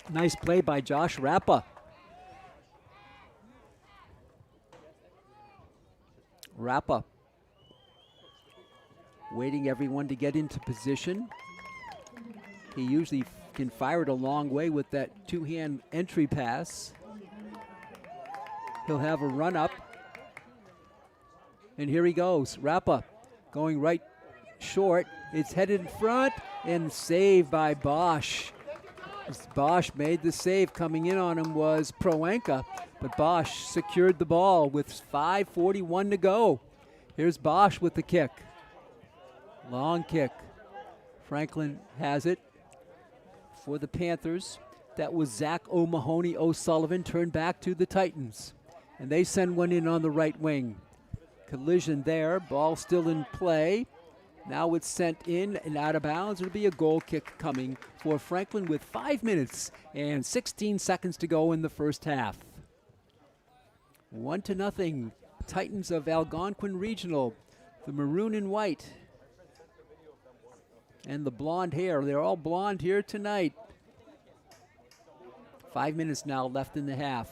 Nice play by Josh Rappa. Rappa waiting everyone to get into position. He usually can fire it a long way with that two-hand entry pass. He'll have a run up. And here he goes. Rappa going right short. It's headed in front and saved by Bosch. As Bosch made the save. Coming in on him was Proenka, but Bosch secured the ball with 5:41 to go. Here's Bosch with the kick. Long kick. Franklin has it for the Panthers. That was Zach O'Mahony O'Sullivan, turned back to the Titans. And they send one in on the right wing. Collision there, ball still in play. Now it's sent in and out of bounds. It'll be a goal kick coming for Franklin with 5 minutes and 16 seconds to go in the first half. 1-0, Titans of Algonquin Regional. The maroon and white. And the blonde hair. They're all blonde here tonight. 5 minutes now left in the half.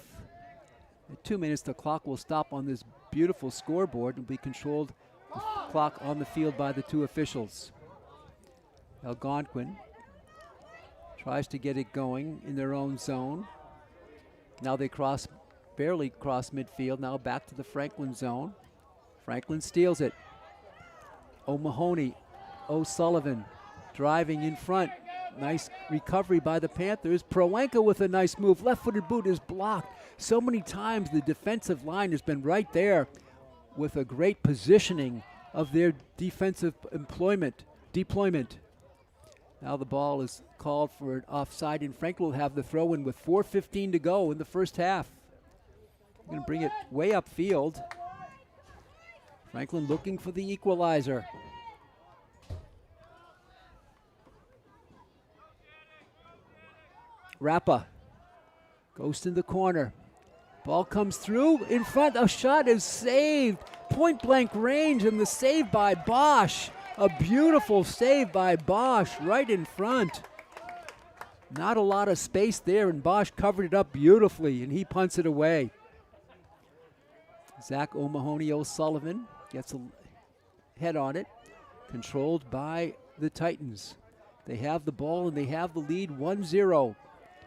At 2 minutes, the clock will stop on this beautiful scoreboard and be controlled, the clock on the field, by the two officials. Algonquin tries to get it going in their own zone. Now they barely cross midfield. Now back to the Franklin zone. Franklin steals it. O'Mahony O'Sullivan driving in front. Nice recovery by the Panthers. Proenka with a nice move. Left-footed boot is blocked. So many times the defensive line has been right there with a great positioning of their defensive deployment. Now the ball is called for an offside, and Franklin will have the throw-in with 4:15 to go in the first half. Going to bring it way upfield. Franklin looking for the equalizer. Rappa goes to the corner. Ball comes through in front. A shot is saved. Point blank range, and the save by Bosch. A beautiful save by Bosch right in front. Not a lot of space there, and Bosch covered it up beautifully, and he punts it away. Zach O'Mahony O'Sullivan gets a head on it. Controlled by the Titans. They have the ball, and they have the lead 1-0.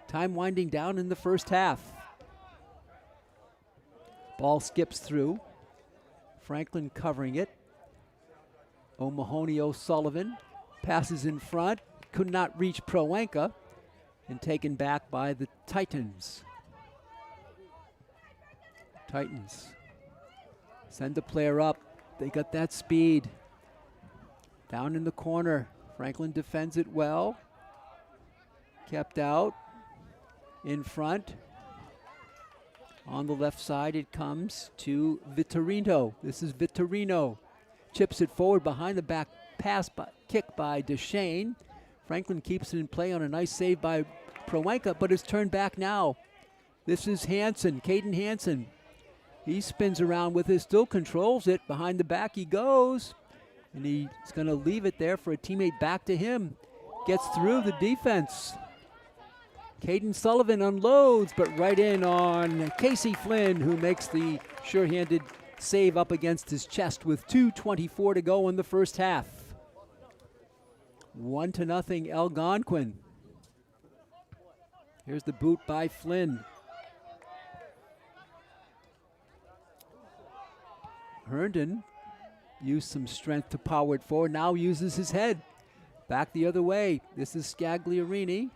Time winding down in the first half. Ball skips through. Franklin covering it. O'Mahony O'Sullivan passes in front. Could not reach Proenka, and taken back by the Titans. Titans send the player up. They got that speed. Down in the corner. Franklin defends it well. Kept out. In front. On the left side it comes to Vitorino. This is Vitorino. Chips it forward behind the back pass, kick by Deshane. Franklin keeps it in play on a nice save by Proenka, but it's turned back now. This is Hansen, Caden Hansen. He spins around with it, still controls it. Behind the back he goes, and he's going to leave it there for a teammate back to him. Gets through the defense. Caden Sullivan unloads, but right in on Casey Flynn, who makes the sure-handed save up against his chest with 2:24 to go in the first half. 1-0 Algonquin. Here's the boot by Flynn. Herndon used some strength to power it forward, now uses his head. Back the other way. This is Scagliarini.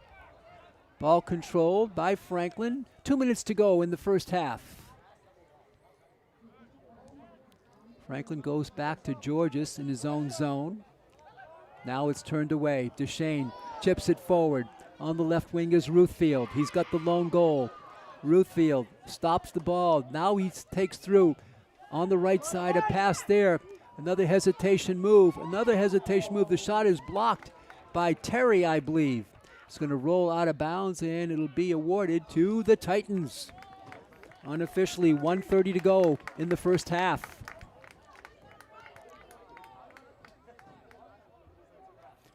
Ball controlled by Franklin. 2 minutes to go in the first half. Franklin goes back to Georges in his own zone. Now it's turned away. Deshane chips it forward. On the left wing is Ruthfield. He's got the lone goal. Ruthfield stops the ball. Now he takes through. On the right side, a pass there. Another hesitation move. The shot is blocked by Terry, I believe. It's going to roll out of bounds, and it'll be awarded to the Titans. Unofficially, 1:30 to go in the first half.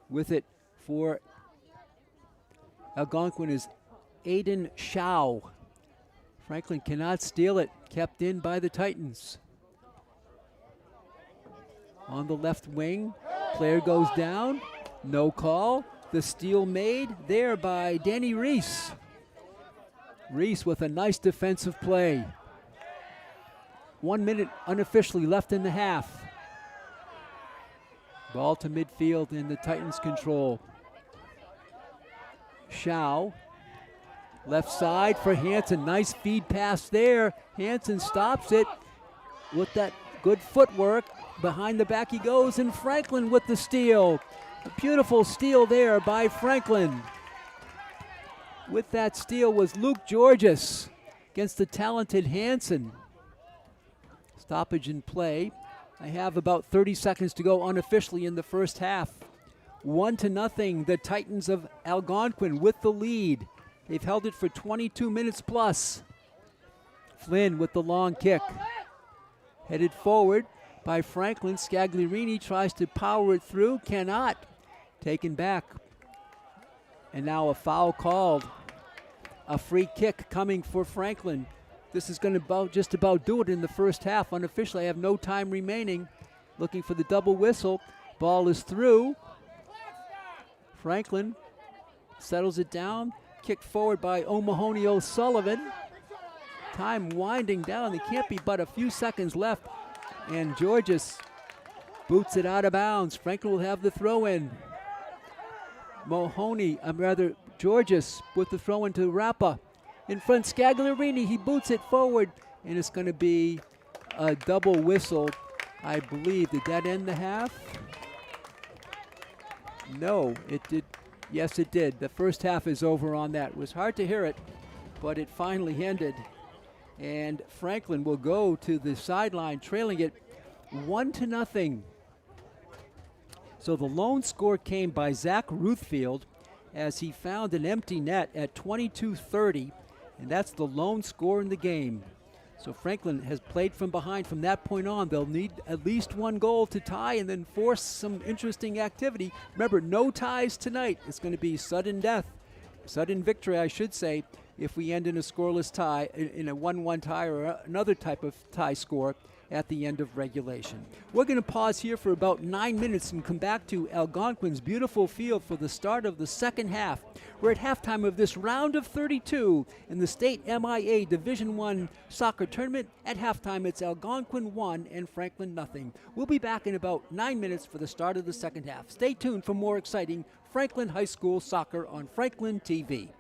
With it for Algonquin is Aiden Shao. Franklin cannot steal it. Kept in by the Titans. On the left wing, player goes down. No call. The steal made there by Danny Reese. Reese with a nice defensive play. 1 minute unofficially left in the half. Ball to midfield in the Titans' control. Shao Left side for Hanson. Nice feed pass there. Hanson stops it with that good footwork. Behind the back he goes, and Franklin with the steal. A beautiful steal there by Franklin. With that steal was Luke Georges against the talented Hanson. Stoppage in play. I have about 30 seconds to go unofficially in the first half. 1-0, the Titans of Algonquin with the lead. They've held it for 22 minutes plus. Flynn with the long kick. Headed forward by Franklin. Scagliarini tries to power it through, cannot. Taken back. And now a foul called. A free kick coming for Franklin. This is going to just about do it in the first half. Unofficially, I have no time remaining. Looking for the double whistle. Ball is through. Franklin settles it down. Kicked forward by O'Mahony O'Sullivan. Time winding down. There can't be but a few seconds left. And Georges boots it out of bounds. Franklin will have the throw in. Georges with the throw into Rappa. In front, Scagliarini, he boots it forward, and it's going to be a double whistle, I believe. Did that end the half? No, it did. Yes, it did. The first half is over on that. It was hard to hear it, but it finally ended. And Franklin will go to the sideline, trailing it 1-0. So the lone score came by Zach Ruthfield as he found an empty net at 22:30, and that's the lone score in the game. So Franklin has played from behind from that point on. They'll need at least one goal to tie and then force some interesting activity. Remember, no ties tonight. It's going to be sudden death, sudden victory, I should say, if we end in a scoreless tie, in a 1-1 tie or another type of tie score at the end of regulation. We're going to pause here for about 9 minutes and come back to Algonquin's beautiful field for the start of the second half. We're at halftime of this round of 32 in the state MIA Division I soccer tournament. At halftime, it's Algonquin 1 and Franklin 0. We'll be back in about 9 minutes for the start of the second half. Stay tuned for more exciting Franklin High School soccer on Franklin TV.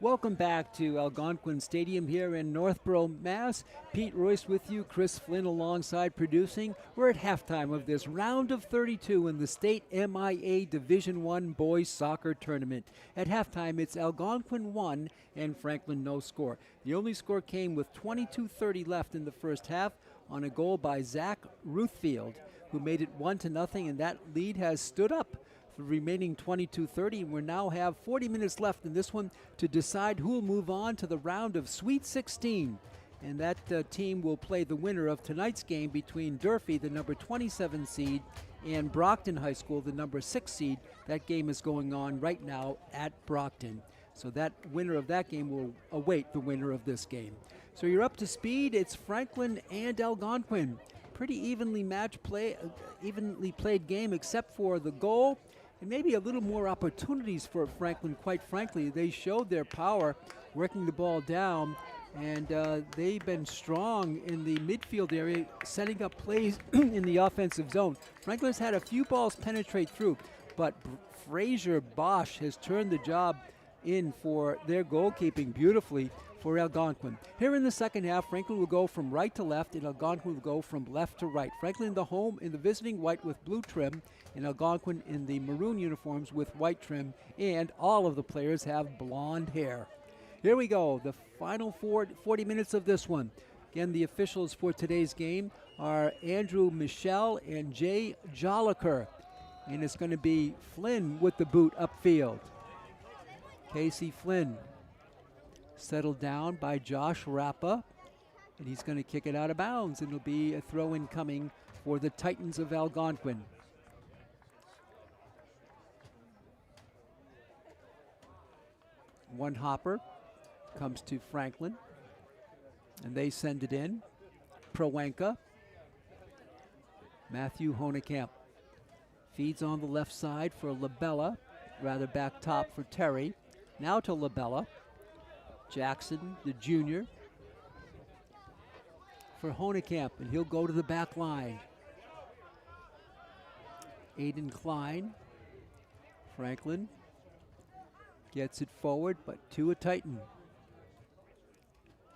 Welcome back to Algonquin Stadium here in Northborough, Mass. Pete Royce with you, Chris Flynn alongside producing. We're at halftime of this round of 32 in the state MIA Division I Boys Soccer Tournament. At halftime, it's Algonquin 1 and Franklin no score. The only score came with 22:30 left in the first half on a goal by Zach Ruthfield, who made it 1-0, and that lead has stood up for the remaining 22:30. We now have 40 minutes left in this one to decide who will move on to the round of Sweet 16. And that team will play the winner of tonight's game between Durfee, the number 27 seed, and Brockton High School, the number 6 seed. That game is going on right now at Brockton. So that winner of that game will await the winner of this game. So you're up to speed. It's Franklin and Algonquin. Pretty evenly played game except for the goal. And maybe a little more opportunities for Franklin, quite frankly. They showed their power working the ball down, and they've been strong in the midfield area, setting up plays in the offensive zone. Franklin's had a few balls penetrate through, but Fraser Bosch has turned the job in for their goalkeeping beautifully for Algonquin. Here in the second half, Franklin will go from right to left, and Algonquin will go from left to right. Franklin in the visiting white with blue trim, and Algonquin in the maroon uniforms with white trim, and all of the players have blonde hair. Here we go, the final 40 minutes of this one. Again, the officials for today's game are Andrew Michel and Jay Jolliker, and it's going to be Flynn with the boot upfield. Casey Flynn settled down by Josh Rappa, and he's going to kick it out of bounds, and it'll be a throw-in coming for the Titans of Algonquin. One hopper comes to Franklin, and they send it in. Prowenka. Matthew Honekamp feeds on the left side for Labella, rather back top for Terry. Now to Labella. Jackson, the junior, for Honekamp, and he'll go to the back line. Aiden Klein. Franklin gets it forward, but to a Titan.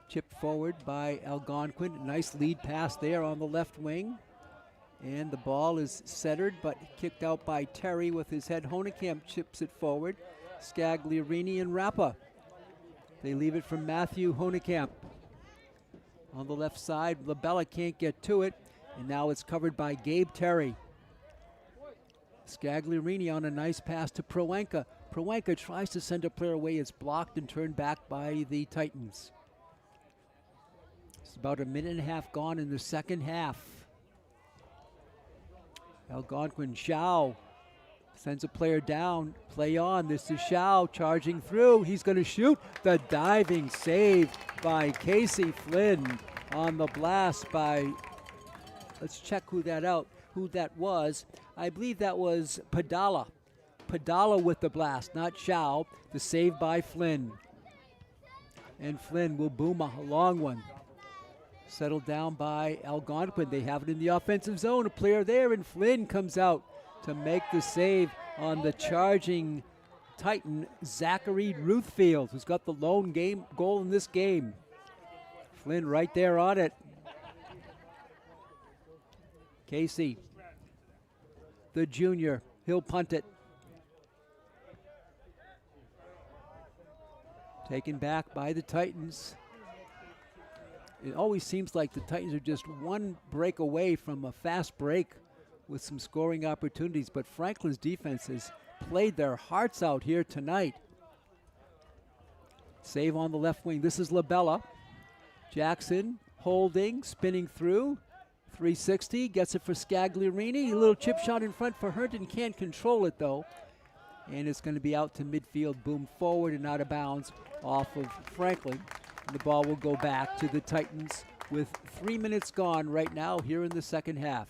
Chipped forward by Algonquin. Nice lead pass there on the left wing. And the ball is centered, but kicked out by Terry with his head. Honekamp chips it forward. Scagliarini and Rappa. They leave it from Matthew Honekamp. On the left side, Labella can't get to it, and now it's covered by Gabe Terry. Scagliarini on a nice pass to Prowenka. Prowenka tries to send a player away. It's blocked and turned back by the Titans. It's about a minute and a half gone in the second half. Algonquin Shao sends a player down. Play on. This is Shao charging through. He's going to shoot. The diving save by Casey Flynn on the blast by, let's check who that was. I believe that was Padala. Padala with the blast, not Shao. The save by Flynn. And Flynn will boom a long one. Settled down by Algonquin. They have it in the offensive zone. A player there, and Flynn comes out to make the save on the charging Titan, Zachary Ruthfield, who's got the lone goal in this game. Flynn right there on it. Casey, the junior, he'll punt it. Taken back by the Titans. It always seems like the Titans are just one break away from a fast break with some scoring opportunities, but Franklin's defense has played their hearts out here tonight. Save on the left wing. This is Labella. Jackson holding, spinning through. 360, gets it for Scagliarini. A little chip shot in front for Herndon. Can't control it though. And it's going to be out to midfield. Boom forward and out of bounds off of Franklin. And the ball will go back to the Titans with 3 minutes gone right now here in the second half.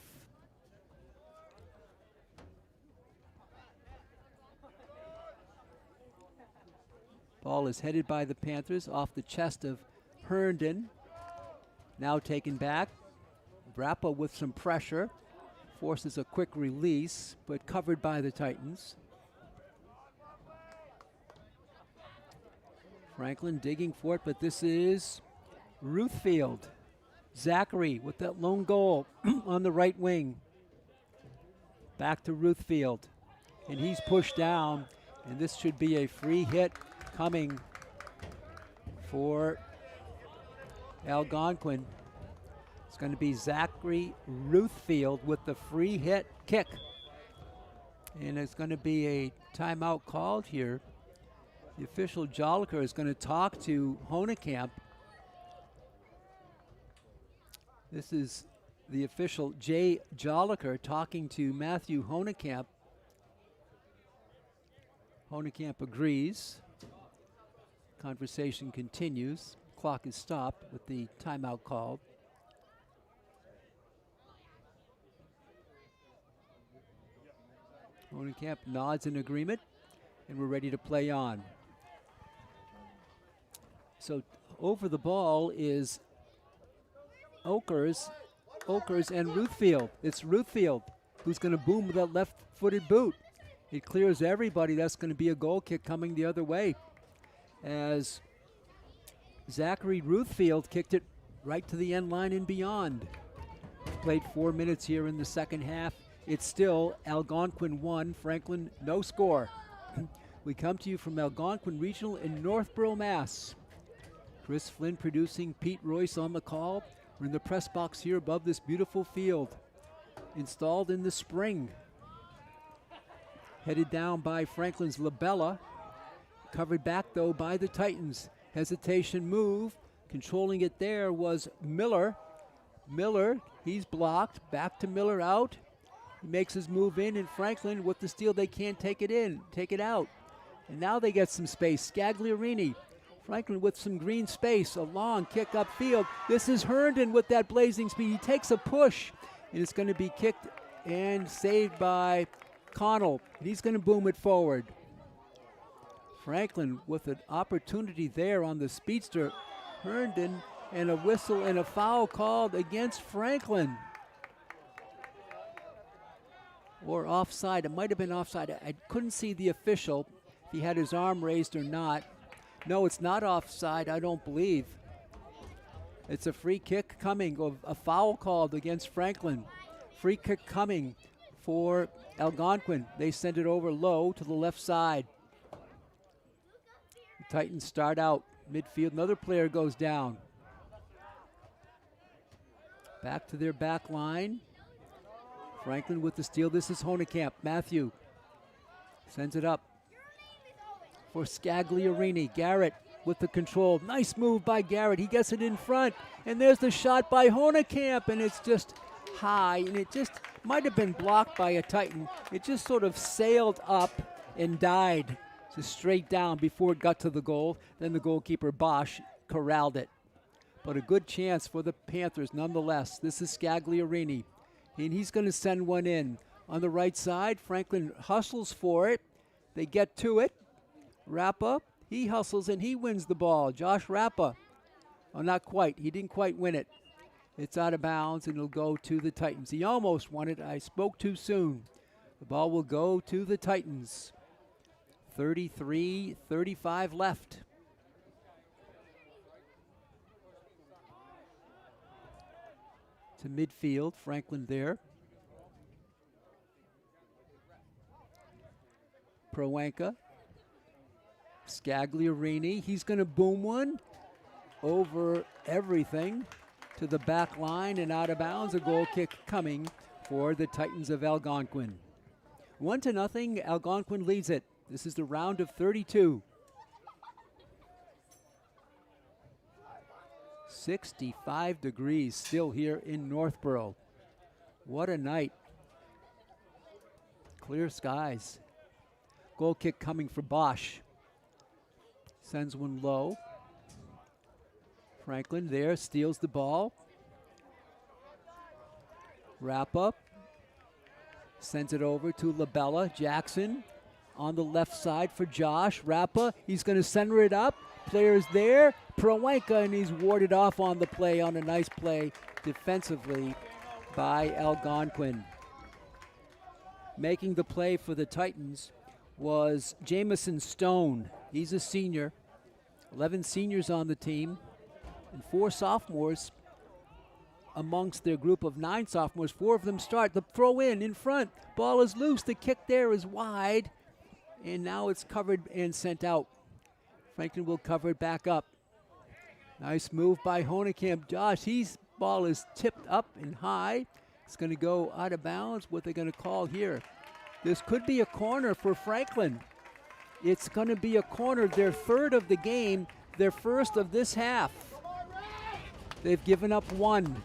Ball is headed by the Panthers off the chest of Herndon. Now taken back. Rappa with some pressure. Forces a quick release, but covered by the Titans. Franklin digging for it, but this is Ruthfield. Zachary with that lone goal on the right wing. Back to Ruthfield. And he's pushed down. And this should be a free hit coming for Algonquin. It's going to be Zachary Ruthfield with the free hit kick. And it's going to be a timeout called here. The official Joliker is going to talk to Honekamp. This is the official Jay Joliker talking to Matthew Honekamp. Honekamp agrees. Conversation continues. Clock is stopped with the timeout called. Honekamp nods in agreement, and we're ready to play on. So over the ball is Oakers and Ruthfield. It's Ruthfield who's going to boom with that left-footed boot. It clears everybody. That's going to be a goal kick coming the other way, as Zachary Ruthfield kicked it right to the end line and beyond. Played 4 minutes here in the second half. It's still Algonquin 1, Franklin no score. We come to you from Algonquin Regional in Northborough, Mass. Chris Flynn producing, Pete Royce on the call. We're in the press box here above this beautiful field. Installed in the spring. Headed down by Franklin's Labella. Covered back though by the Titans. Hesitation move. Controlling it there was Miller. Miller, he's blocked. Back to Miller out. He makes his move in, and Franklin with the steal, they can't take it out. And now they get some space. Scagliarini. Franklin with some green space. A long kick upfield. This is Herndon with that blazing speed. He takes a push, and it's going to be kicked and saved by Connell. And he's going to boom it forward. Franklin with an opportunity there on the speedster. Herndon, and a whistle and a foul called against Franklin. Or offside. It might have been offside. I couldn't see the official, if he had his arm raised or not. No, it's not offside, I don't believe. It's a free kick coming, a foul called against Franklin. Free kick coming for Algonquin. They send it over low to the left side. The Titans start out midfield. Another player goes down. Back to their back line. Franklin with the steal. This is Honekamp. Matthew sends it up for Scagliarini. Garrett with the control. Nice move by Garrett. He gets it in front. And there's the shot by Honekamp. And it's just high. And it just might have been blocked by a Titan. It just sort of sailed up and died just straight down before it got to the goal. Then the goalkeeper, Bosch, corralled it. But a good chance for the Panthers nonetheless. This is Scagliarini. And he's going to send one in. On the right side, Franklin hustles for it. They get to it. Rappa, he hustles and he wins the ball. Josh Rappa. Oh, not quite. He didn't quite win it. It's out of bounds and it'll go to the Titans. He almost won it. I spoke too soon. The ball will go to the Titans. 33-35 left. To midfield, Franklin there. Prowanka. Scagliarini, he's going to boom one over everything to the back line and out of bounds. A goal kick coming for the Titans of Algonquin. 1-0, Algonquin leads it. This is the round of 32. 65 degrees still here in Northborough. What a night. Clear skies. Goal kick coming for Bosch. Sends one low. Franklin there, steals the ball. Wrap up. Sends it over to Labella. Jackson on the left side for Josh. Rappa, he's going to center it up. Players there. Prowanka, and he's warded off on the play on a nice play defensively by Algonquin. Making the play for the Titans was Jamison Stone. He's a senior 11 seniors on the team and 4 sophomores amongst their group of 9 sophomores. 4 of them start. The throw in front. Ball is loose. The kick there is wide. And now it's covered and sent out. Franklin will cover it back up. Nice move by Honekamp. Josh, his ball is tipped up and high. It's going to go out of bounds. What they're going to call here. This could be a corner for Franklin. It's going to be a corner. Their 3rd of the game. Their 1st of this half. They've given up 1.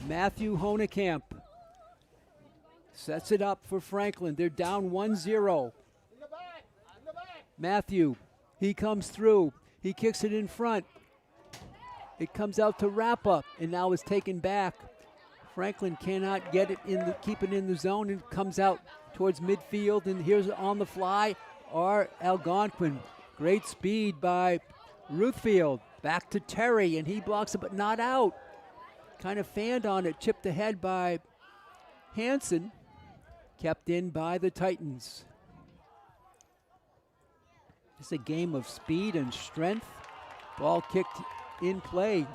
Matthew Honekamp sets it up for Franklin. They're down 1-0. Matthew, he comes through. He kicks it in front. It comes out to Rappa, and now is taken back. Franklin cannot get it keep it in the zone, and comes out towards midfield. And here's on the fly are Algonquin. Great speed by Ruthfield. Back to Terry, and he blocks it, but not out. Kind of fanned on it, chipped ahead by Hansen. Kept in by the Titans. It's a game of speed and strength. Ball kicked in play.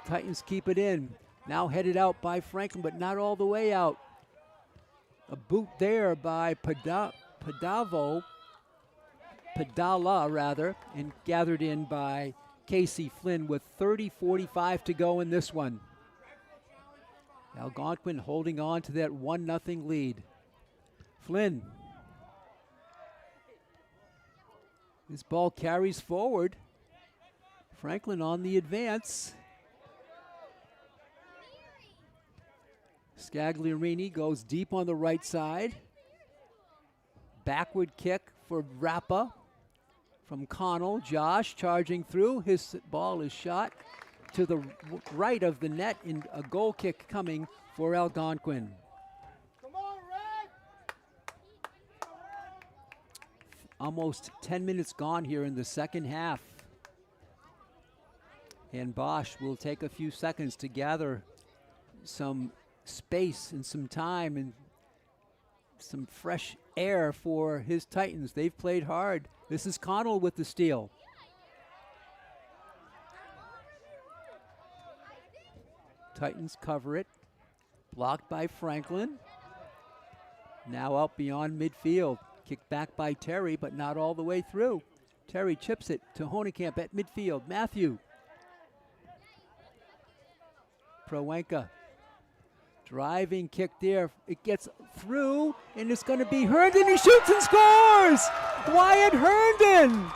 Titans keep it in. Now headed out by Franklin, but not all the way out. A boot there by Padala, and gathered in by Casey Flynn with 30:45 to go in this one. Algonquin holding on to that 1-0 lead. Flynn. This ball carries forward. Franklin on the advance. Scagliarini goes deep on the right side. Backward kick for Rappa from Connell. Josh charging through. His ball is shot to the right of the net, and a goal kick coming for Algonquin. Come on, Red! Almost 10 minutes gone here in the second half. And Bosch will take a few seconds to gather some space and some time and some fresh air for his Titans. They've played hard. This is Connell with the steal. Titans cover it. Blocked by Franklin. Now out beyond midfield. Kicked back by Terry, but not all the way through. Terry chips it to Honekamp at midfield. Matthew. Prowenka. Driving kick there. It gets through, and it's going to be Herndon. He shoots and scores! Wyatt Herndon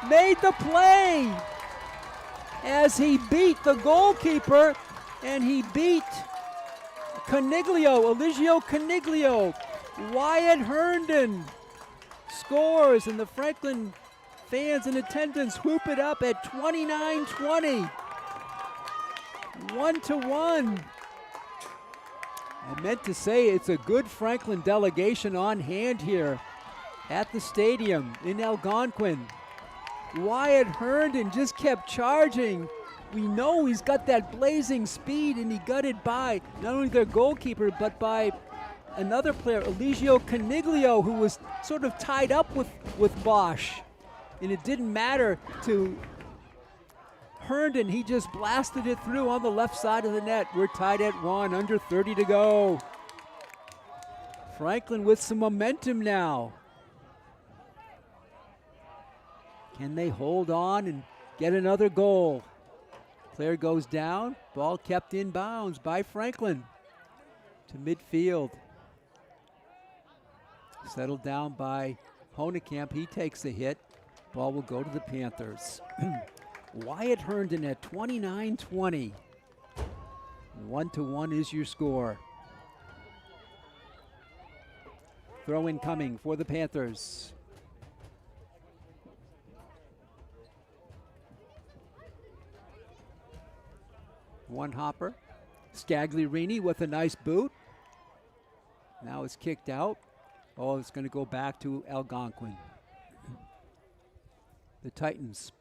made the play as he beat the goalkeeper, and he beat Eligio Coniglio. Wyatt Herndon scores, and the Franklin fans in attendance whoop it up at 29-20. 1-1. I meant to say it's a good Franklin delegation on hand here at the stadium in Algonquin. Wyatt Herndon just kept charging. We know he's got that blazing speed, and he got it by not only their goalkeeper, but by another player, Eligio Coniglio, who was sort of tied up with Bosch. And it didn't matter to Herndon. He just blasted it through on the left side of the net. We're tied at 1, under 30 to go. Franklin with some momentum now. Can they hold on and get another goal? Player goes down. Ball kept in bounds by Franklin to midfield. Settled down by Honekamp. He takes a hit. Ball will go to the Panthers. Wyatt Herndon at 29-20. 1-1 is your score. Throw in coming for the Panthers. One hopper. Scagliarini with a nice boot. Now it's kicked out. Oh, it's going to go back to Algonquin. The Titans.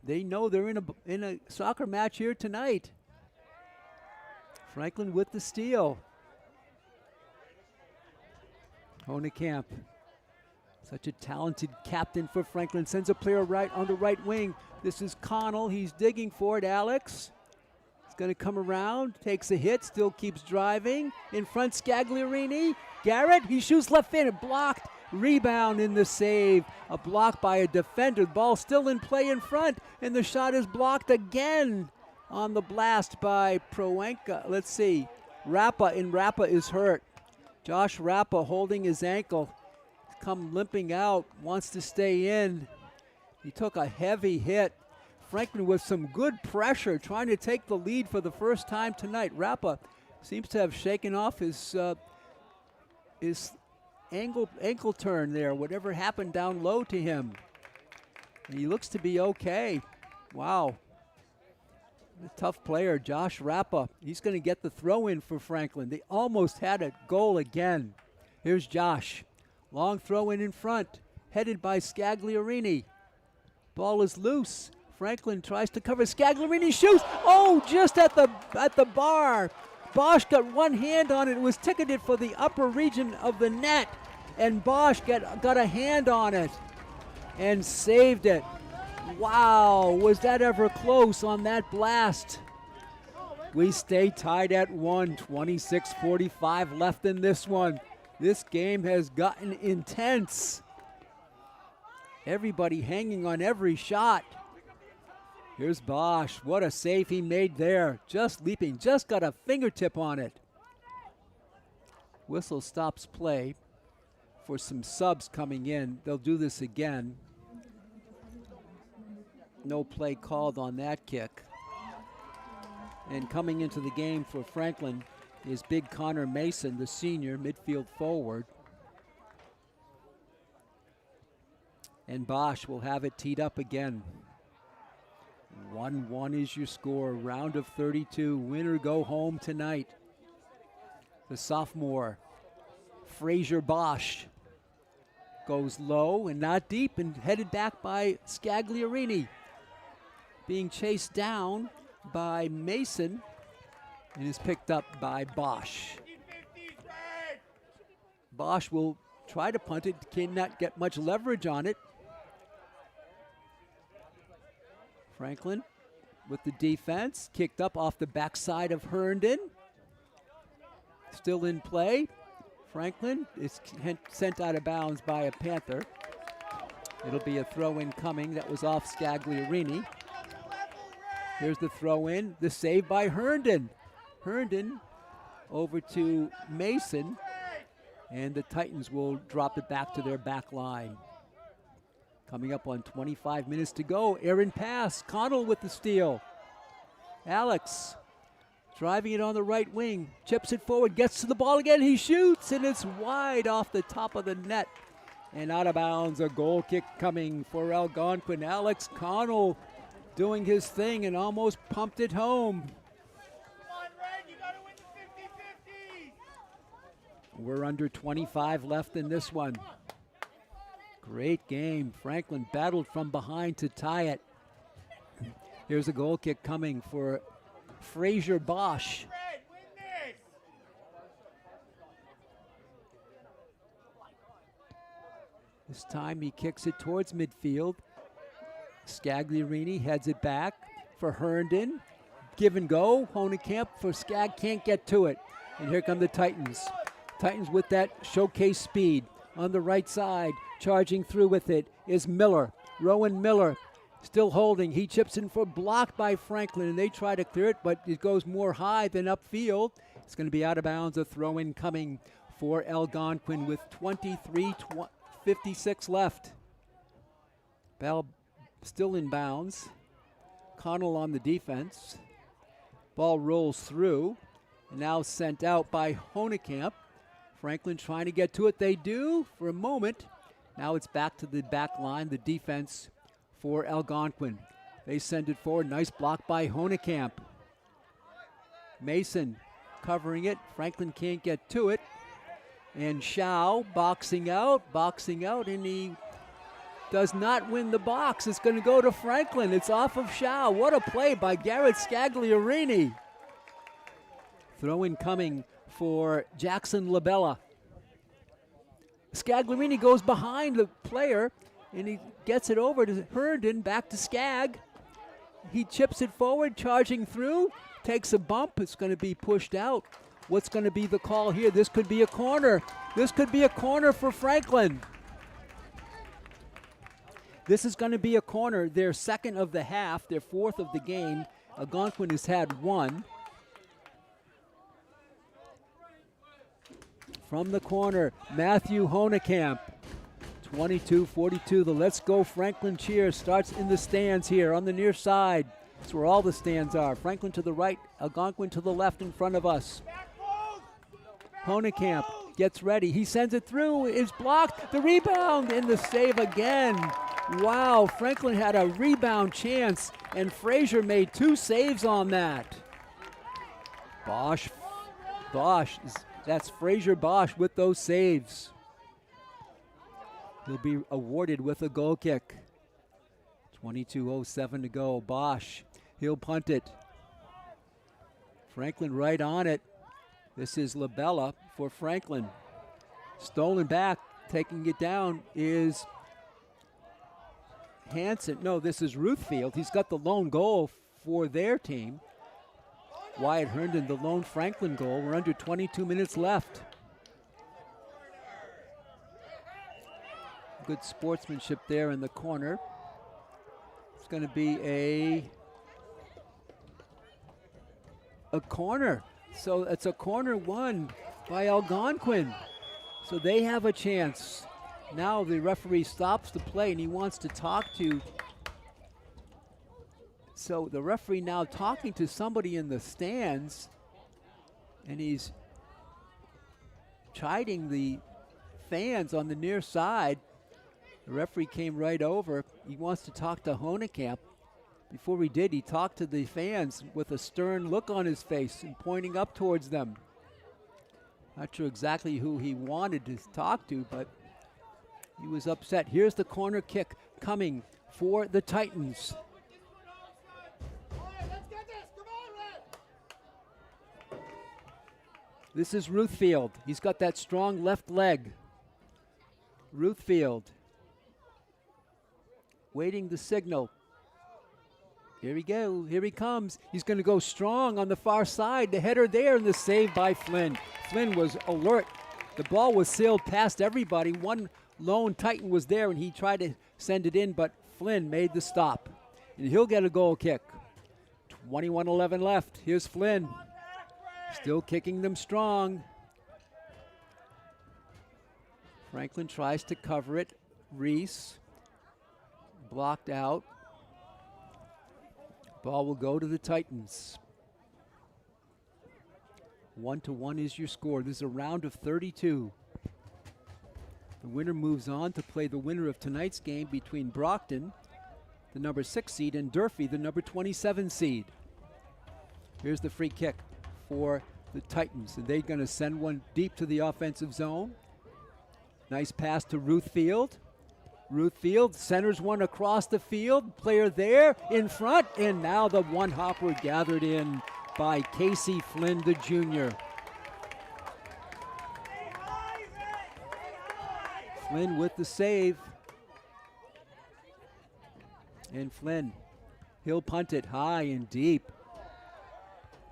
They know they're in a soccer match here tonight. Franklin with the steal. Honekamp Such a talented captain for Franklin. Sends a player right on the right wing. This is Connell. He's digging for it. Alex. He's going to come around. Takes a hit. Still keeps driving. In front, Scagliarini. Garrett. He shoots left in. Blocked. Rebound in the save. A block by a defender. The ball still in play in front. And the shot is blocked again on the blast by Proenka. Let's see. Rappa is hurt. Josh Rappa holding his ankle. Come limping out, wants to stay in. He took a heavy hit. Franklin with some good pressure, trying to take the lead for the first time tonight. Rappa seems to have shaken off his ankle turn there, whatever happened down low to him. And he looks to be okay. Wow. A tough player, Josh Rappa. He's going to get the throw in for Franklin. They almost had a goal again. Here's Josh. Long throw in front, headed by Scagliarini. Ball is loose. Franklin tries to cover. Scagliarini shoots. Oh, just at the bar. Bosch got one hand on it. It was ticketed for the upper region of the net, and Bosch got a hand on it and saved it. Wow, was that ever close on that blast? We stay tied at 1, 26:45 left in this one. This game has gotten intense. Everybody hanging on every shot. Here's Bosch. What a save he made there. Just leaping, just got a fingertip on it. Whistle stops play for some subs coming in. They'll do this again. No play called on that kick. And coming into the game for Franklin is big Connor Mason, the senior midfield forward. And Bosch will have it teed up again. 1-1 is your score. Round of 32. Winner go home tonight. The sophomore, Fraser Bosch, goes low and not deep and headed back by Scagliarini. Being chased down by Mason and is picked up by Bosch. Bosch will try to punt it, cannot get much leverage on it. Franklin with the defense, kicked up off the backside of Herndon. Still in play. Franklin is sent out of bounds by a Panther. It'll be a throw-in coming. That was off Scagliarini. Here's the throw-in, the save by Herndon. Herndon over to Mason, and the Titans will drop it back to their back line. Coming up on 25 minutes to go, errant pass, Connell with the steal. Alex driving it on the right wing, chips it forward, gets to the ball again, he shoots, and it's wide off the top of the net. And out of bounds, a goal kick coming for Algonquin. Alex Connell doing his thing and almost pumped it home. Come on, Red, you gotta win the 50-50. We're under 25 left in this one. Great game. Franklin battled from behind to tie it. Here's a goal kick coming for Fraser Bosch. Red, win this. This time he kicks it towards midfield. Scagliarini heads it back for Herndon. Give and go. Honekamp for Skag, can't get to it. And here come the Titans. Titans with that showcase speed. On the right side, charging through with it is Miller. Rowan Miller still holding. He chips in for blocked by Franklin, and they try to clear it, but it goes more high than upfield. It's going to be out of bounds. A throw-in coming for Algonquin with 23:56 left. Ball still in bounds. Connell on the defense. Ball rolls through, and now sent out by Honekamp. Franklin trying to get to it. They do for a moment. Now it's back to the back line, the defense for Algonquin. They send it forward. Nice block by Honekamp. Mason covering it. Franklin can't get to it. And Shao boxing out, and he does not win the box. It's going to go to Franklin. It's off of Shao. What a play by Garrett Scagliarini. Throw-in coming for Jackson Labella. Scagliarini goes behind the player, and he gets it over to Herndon, back to Skag. He chips it forward, charging through, takes a bump. It's going to be pushed out. What's going to be the call here? This could be a corner. This could be a corner for Franklin. This is going to be a corner. Their second of the half, their fourth of the game. Algonquin has had one. From the corner, Matthew Honekamp. 22-42, the Let's Go Franklin cheer starts in the stands here on the near side. That's where all the stands are. Franklin to the right, Algonquin to the left in front of us. Honekamp gets ready. He sends it through. It's blocked. The rebound and the save again. Wow, Franklin had a rebound chance, and Frazier made two saves on that. Bosch, that's Frazier Bosch with those saves. He'll be awarded with a goal kick. 22:07 to go. Bosch, he'll punt it. Franklin right on it. This is Labella for Franklin. Stolen back, taking it down is Hanson. No, this is Ruthfield. He's got the lone goal for their team. Wyatt Herndon, the lone Franklin goal. We're under 22 minutes left. Good sportsmanship there in the corner. It's going to be a corner. So it's a corner won by Algonquin. So they have a chance. Now the referee stops the play and he wants to talk to. So the referee now talking to somebody in the stands, and he's chiding the fans on the near side. The referee came right over. He wants to talk to Honekamp. Before he did, he talked to the fans with a stern look on his face and pointing up towards them. Not sure exactly who he wanted to talk to, but he was upset. Here's the corner kick coming for the Titans. This is Ruthfield. He's got that strong left leg. Ruthfield waiting the signal. Here we go. Here he comes. He's going to go strong on the far side. The header there and the save by Flynn. Flynn was alert. The ball was sailed past everybody. One lone Titan was there, and he tried to send it in, but Flynn made the stop. And he'll get a goal kick. 21:11 left. Here's Flynn. Still kicking them strong. Franklin tries to cover it. Reese blocked out. Ball will go to the Titans. 1-1 is your score. This is a round of 32. The winner moves on to play the winner of tonight's game between Brockton, the number 6 seed, and Durfee, the number 27 seed. Here's the free kick for the Titans, and they're going to send one deep to the offensive zone. Nice pass to Ruthfield. Ruthfield centers one across the field. Player there in front, and now the one hopper gathered in by Casey Flynn, the junior. Flynn with the save. And Flynn, he'll punt it high and deep.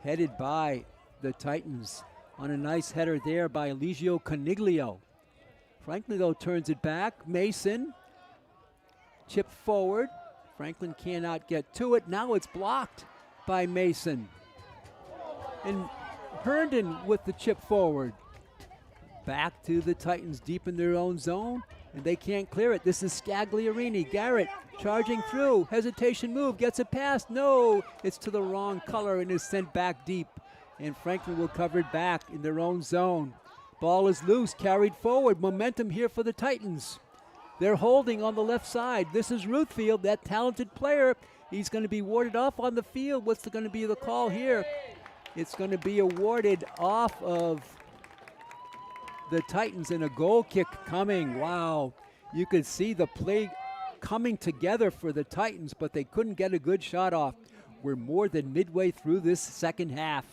Headed by the Titans on a nice header there by Eligio Coniglio. Franklin, though, turns it back. Mason, chip forward. Franklin cannot get to it. Now it's blocked by Mason. And Herndon with the chip forward. Back to the Titans deep in their own zone, and they can't clear it. This is Scagliarini. Garrett charging through. Hesitation move. Gets it past. No, it's to the wrong color and is sent back deep. And Franklin will cover it back in their own zone. Ball is loose, carried forward. Momentum here for the Titans. They're holding on the left side. This is Ruthfield, that talented player. He's going to be warded off on the field. What's going to be the call here? It's going to be awarded off of the Titans, and a goal kick coming. Wow. You could see the play coming together for the Titans, but they couldn't get a good shot off. We're more than midway through this second half.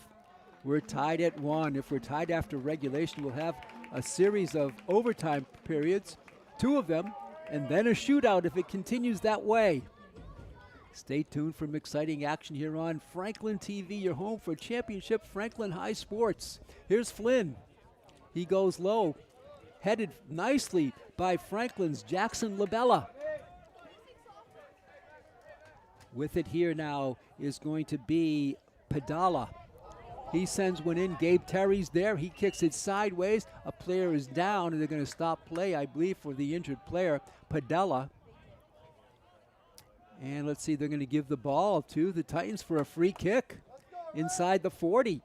We're tied at 1. If we're tied after regulation, we'll have a series of overtime periods, 2 of them, and then a shootout if it continues that way. Stay tuned for exciting action here on Franklin TV, your home for championship Franklin High sports. Here's Flynn. He goes low, headed nicely by Franklin's Jackson Labella. With it here now is going to be Padala. He sends one in. Gabe Terry's there. He kicks it sideways. A player is down, and they're going to stop play, I believe, for the injured player, Padala. And let's see, they're going to give the ball to the Titans for a free kick inside the 40.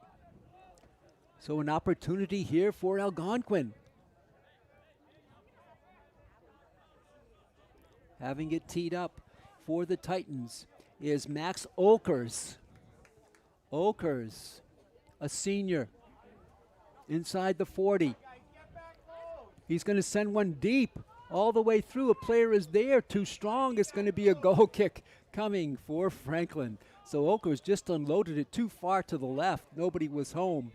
So an opportunity here for Algonquin. Having it teed up for the Titans is Max Olkers. Olkers, a senior, inside the 40. He's going to send one deep all the way through. A player is there, too strong. It's going to be a goal kick coming for Franklin. So Olkers just unloaded it too far to the left. Nobody was home.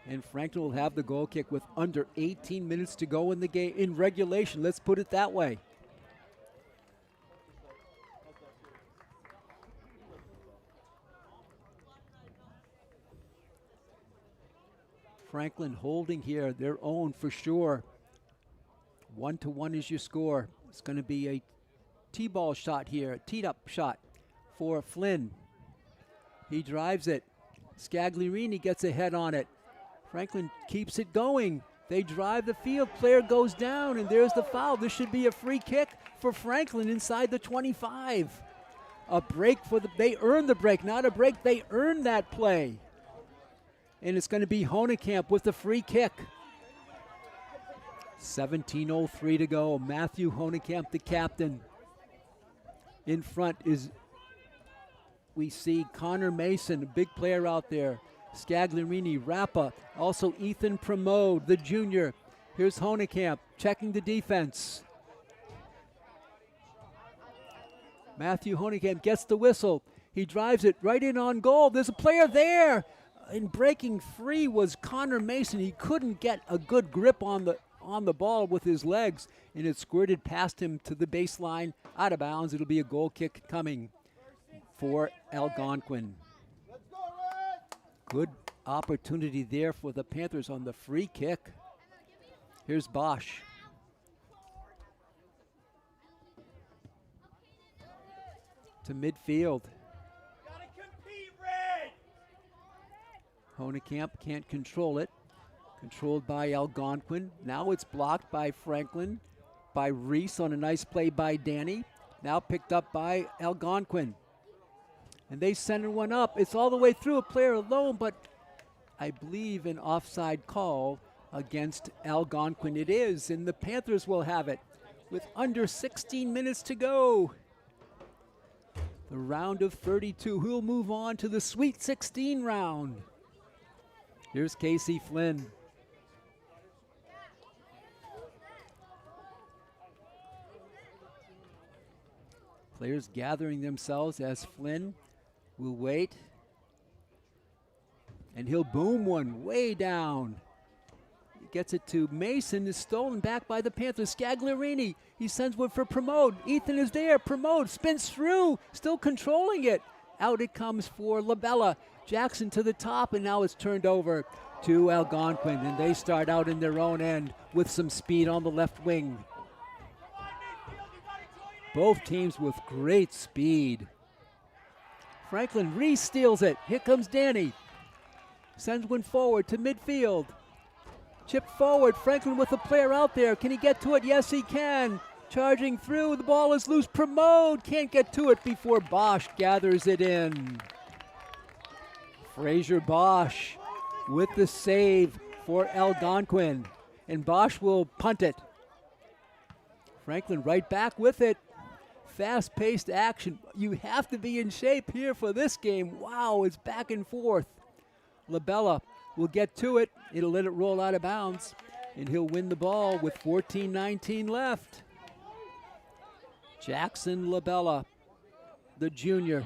And Franklin will have the goal kick with under 18 minutes to go in the game, in regulation. Let's put it that way. Franklin holding here, their own for sure. 1-1 is your score. It's going to be a T-ball shot here, teed up shot for Flynn. He drives it. Scagliarini gets a head on it. Franklin keeps it going. They drive the field. Player goes down, and there's the foul. This should be a free kick for Franklin inside the 25. A break for they earned the break, not a break. They earned that play. And it's going to be Honekamp with the free kick. 17:03 to go. Matthew Honekamp, the captain. In front is, we see Connor Mason, a big player out there. Scagliarini, Rappa, also Ethan Pramode, the junior. Here's Honekamp checking the defense. Matthew Honekamp gets the whistle. He drives it right in on goal. There's a player there. In breaking free was Connor Mason. He couldn't get a good grip on the ball with his legs, and it squirted past him to the baseline, out of bounds. It'll be a goal kick coming for Algonquin. Good opportunity there for the Panthers on the free kick. Here's Bosch. To midfield. Honekamp can't control it. Controlled by Algonquin. Now it's blocked by Franklin, by Reese on a nice play by Danny. Now picked up by Algonquin. And they send one up. It's all the way through, a player alone, but I believe an offside call against Algonquin. It is, and the Panthers will have it with under 16 minutes to go. The round of 32. Who'll move on to the Sweet 16 round? Here's Casey Flynn. Players gathering themselves as Flynn will wait. And he'll boom one way down. He gets it to Mason, is stolen back by the Panthers. Scagliarini, he sends one for Pramode. Ethan is there, Pramode spins through, still controlling it. Out it comes for Labella. Jackson to the top, and now it's turned over to Algonquin, and they start out in their own end with some speed on the left wing. Both teams with great speed. Franklin Reese steals it. Here comes Danny. Sends one forward to midfield. Chip forward. Franklin with a player out there. Can he get to it? Yes, he can. Charging through. The ball is loose. Pramode can't get to it before Bosch gathers it in. Fraser Bosch with the save for Algonquin. And Bosch will punt it. Franklin right back with it. Fast-paced action. You have to be in shape here for this game. Wow, it's back and forth. Labella will get to it. It'll let it roll out of bounds, and he'll win the ball with 14:19 left. Jackson Labella, the junior.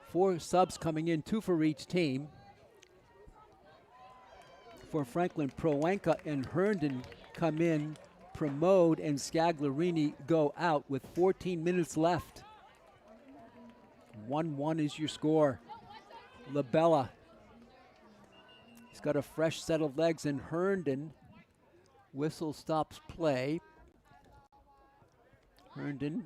4 subs coming in, 2 for each team. for Franklin. Proenka and Herndon come in. Pramode and Scagliarini go out with 14 minutes left. 1-1 is your score. Labella. He's got a fresh set of legs, and Herndon. Whistle stops play. Herndon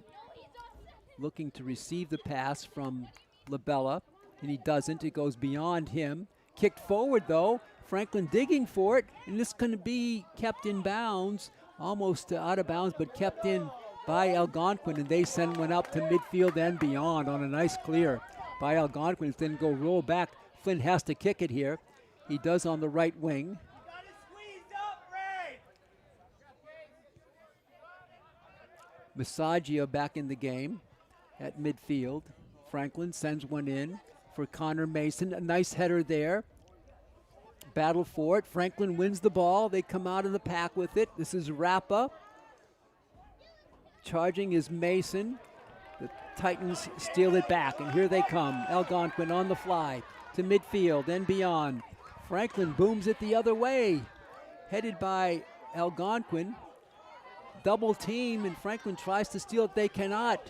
looking to receive the pass from Labella, and he doesn't. It goes beyond him. Kicked forward, though. Franklin digging for it, and this can be kept in bounds, almost out of bounds, but kept in by Algonquin, and they send one up to midfield and beyond on a nice clear by Algonquin. It's then go roll back. Flynn has to kick it here. He does on the right wing. Massagia back in the game at midfield. Franklin sends one in for Connor Mason. A nice header there. Battle for it. Franklin wins the ball. They come out of the pack with it. This is Rappa. Charging is Mason. The Titans steal it back, and here they come. Algonquin on the fly to midfield and beyond. Franklin booms it the other way. Headed by Algonquin. Double team, and Franklin tries to steal it. They cannot.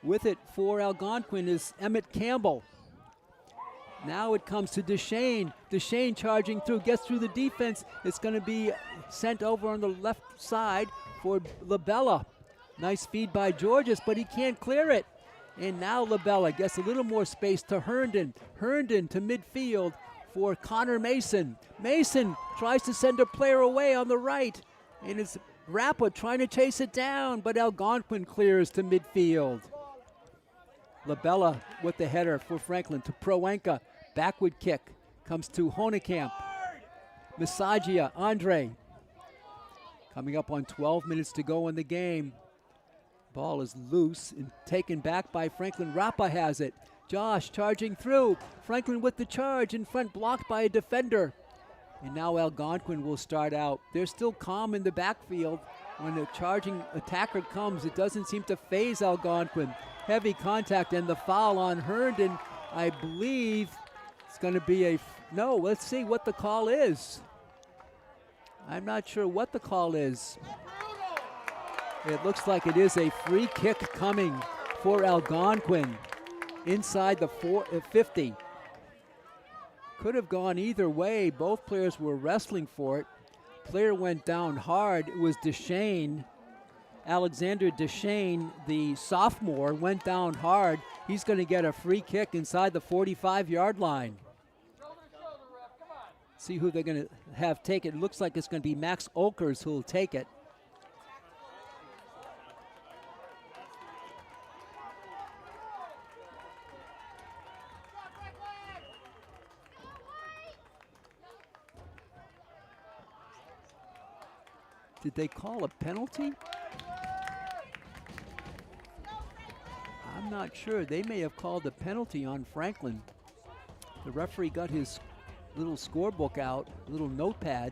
With it for Algonquin is Emmett Campbell. Now it comes to Deshane. Deshane charging through, gets through the defense. It's going to be sent over on the left side for Labella. Nice feed by Georges, but he can't clear it. And now Labella gets a little more space to Herndon. Herndon to midfield for Connor Mason. Mason tries to send a player away on the right. And it's Rappa trying to chase it down, but Algonquin clears to midfield. Labella with the header for Franklin to Proenka. Backward kick comes to Honekamp. Massagia, Andre. Coming up on 12 minutes to go in the game. Ball is loose and taken back by Franklin. Rappa has it. Josh charging through. Franklin with the charge in front, blocked by a defender. And now Algonquin will start out. They're still calm in the backfield. When the charging attacker comes, it doesn't seem to phase Algonquin. Heavy contact and the foul on Herndon. I believe it's going to be no, let's see what the call is. I'm not sure what the call is. It looks like it is a free kick coming for Algonquin inside the 50. Could have gone either way. Both players were wrestling for it. Player went down hard. It was Deshane. Alexander Deshane, the sophomore, went down hard. He's going to get a free kick inside the 45-yard line. See who they're going to have take it. It looks like it's going to be Max Olkers who will take it. Did they call a penalty? I'm not sure. They may have called a penalty on Franklin. The referee got his little scorebook out, little notepad.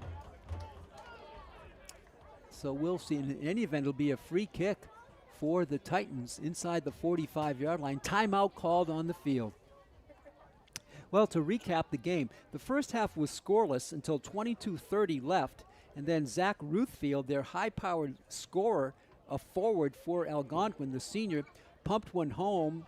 So we'll see. In any event, it'll be a free kick for the Titans inside the 45-yard line. Timeout called on the field. Well, to recap the game, the first half was scoreless until 22:30 left. And then Zach Ruthfield, their high-powered scorer, a forward for Algonquin, the senior, pumped one home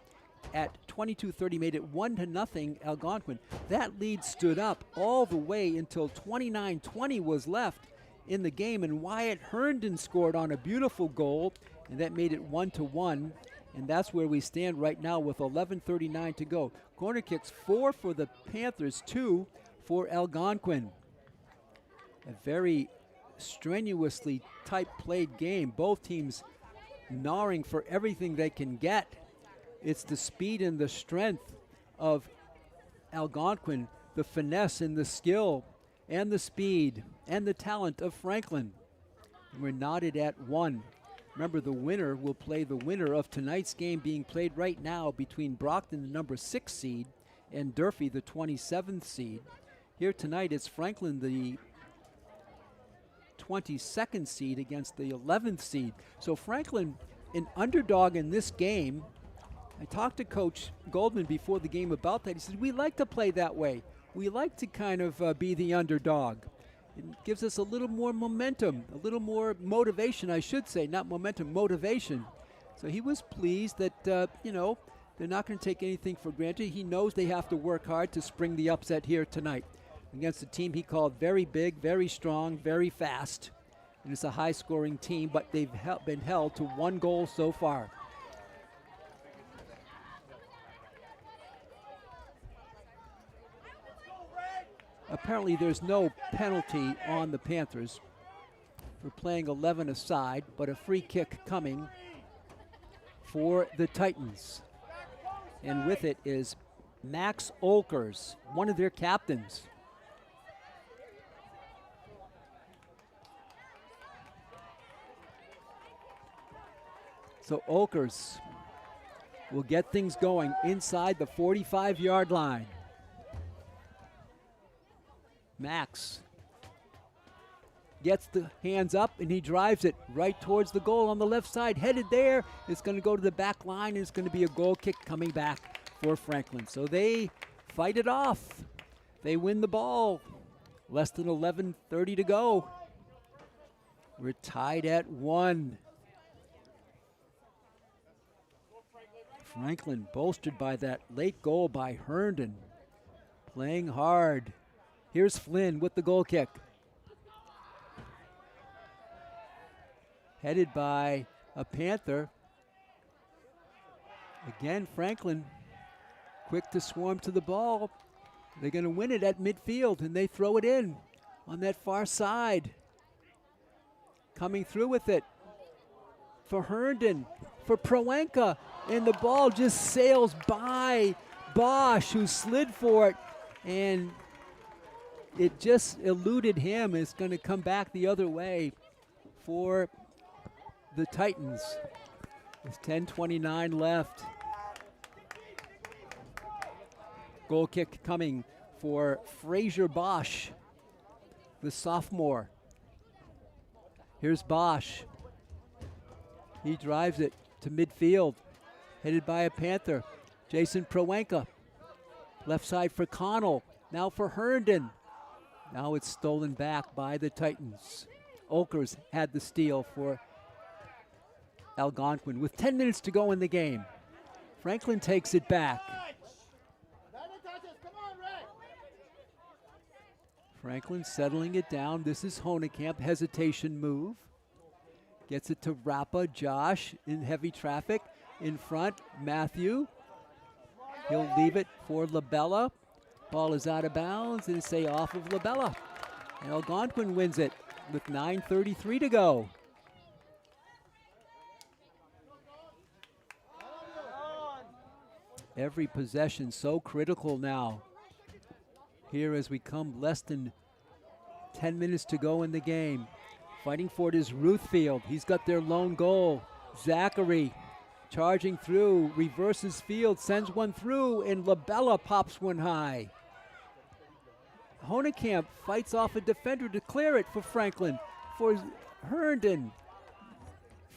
at 22:30, made it 1-0 Algonquin. That lead stood up all the way until 29:20 was left in the game, and Wyatt Herndon scored on a beautiful goal, and that made it 1-1. And that's where we stand right now with 11:39 to go. Corner kicks, 4 for the Panthers, 2 for Algonquin. A very strenuously tight played game. Both teams gnawing for everything they can get. It's the speed and the strength of Algonquin, the finesse and the skill and the speed and the talent of Franklin. And we're knotted at 1. Remember, the winner will play the winner of tonight's game being played right now between Brockton, the number 6 seed, and Durfee, the 27th seed. Here tonight it's Franklin, the 22nd seed, against the 11th seed. So Franklin, an underdog in this game. I talked to Coach Goldman before the game about that. He said, we like to play that way. We like to kind of be the underdog. It gives us a little more momentum, a little more motivation, I should say, not momentum, motivation. So he was pleased that, you know, they're not going to take anything for granted. He knows they have to work hard to spring the upset here tonight against a team he called very big, very strong, very fast. And it's a high-scoring team, but they've been held to 1 goal so far. Apparently there's no penalty on the Panthers for playing 11 aside, but a free kick coming for the Titans. And with it is Max Olkers, one of their captains. So Olkers will get things going inside the 45-yard line. Max gets the hands up and he drives it right towards the goal on the left side. Headed there. It's going to go to the back line and it's going to be a goal kick coming back for Franklin. So they fight it off. They win the ball. Less than 11:30 to go. We're tied at 1. Franklin bolstered by that late goal by Herndon. Playing hard. Here's Flynn with the goal kick. Headed by a Panther. Again, Franklin quick to swarm to the ball. They're going to win it at midfield, and they throw it in on that far side. Coming through with it for Herndon, for Proenka, and the ball just sails by Bosch, who slid for it, and it just eluded him. It's going to come back the other way for the Titans. There's 10:29 left. Goal kick coming for Fraser Bosch, the sophomore. Here's Bosch. He drives it to midfield, headed by a Panther. Jason Proenka. Left side for Connell. Now for Herndon. Now it's stolen back by the Titans. Olkers had the steal for Algonquin with 10 minutes to go in the game. Franklin takes it back. Franklin settling it down. This is Honekamp, hesitation move. Gets it to Rappa. Josh in heavy traffic. In front, Matthew. He'll leave it for Labella. Ball is out of bounds and say off of Labella. And Algonquin wins it with 9:33 to go. Every possession so critical now. Here as we come less than 10 minutes to go in the game. Fighting for it is Ruthfield. He's got their lone goal. Zachary charging through, reverses field, sends one through, and Labella pops one high. Honekamp fights off a defender to clear it for Franklin, for Herndon.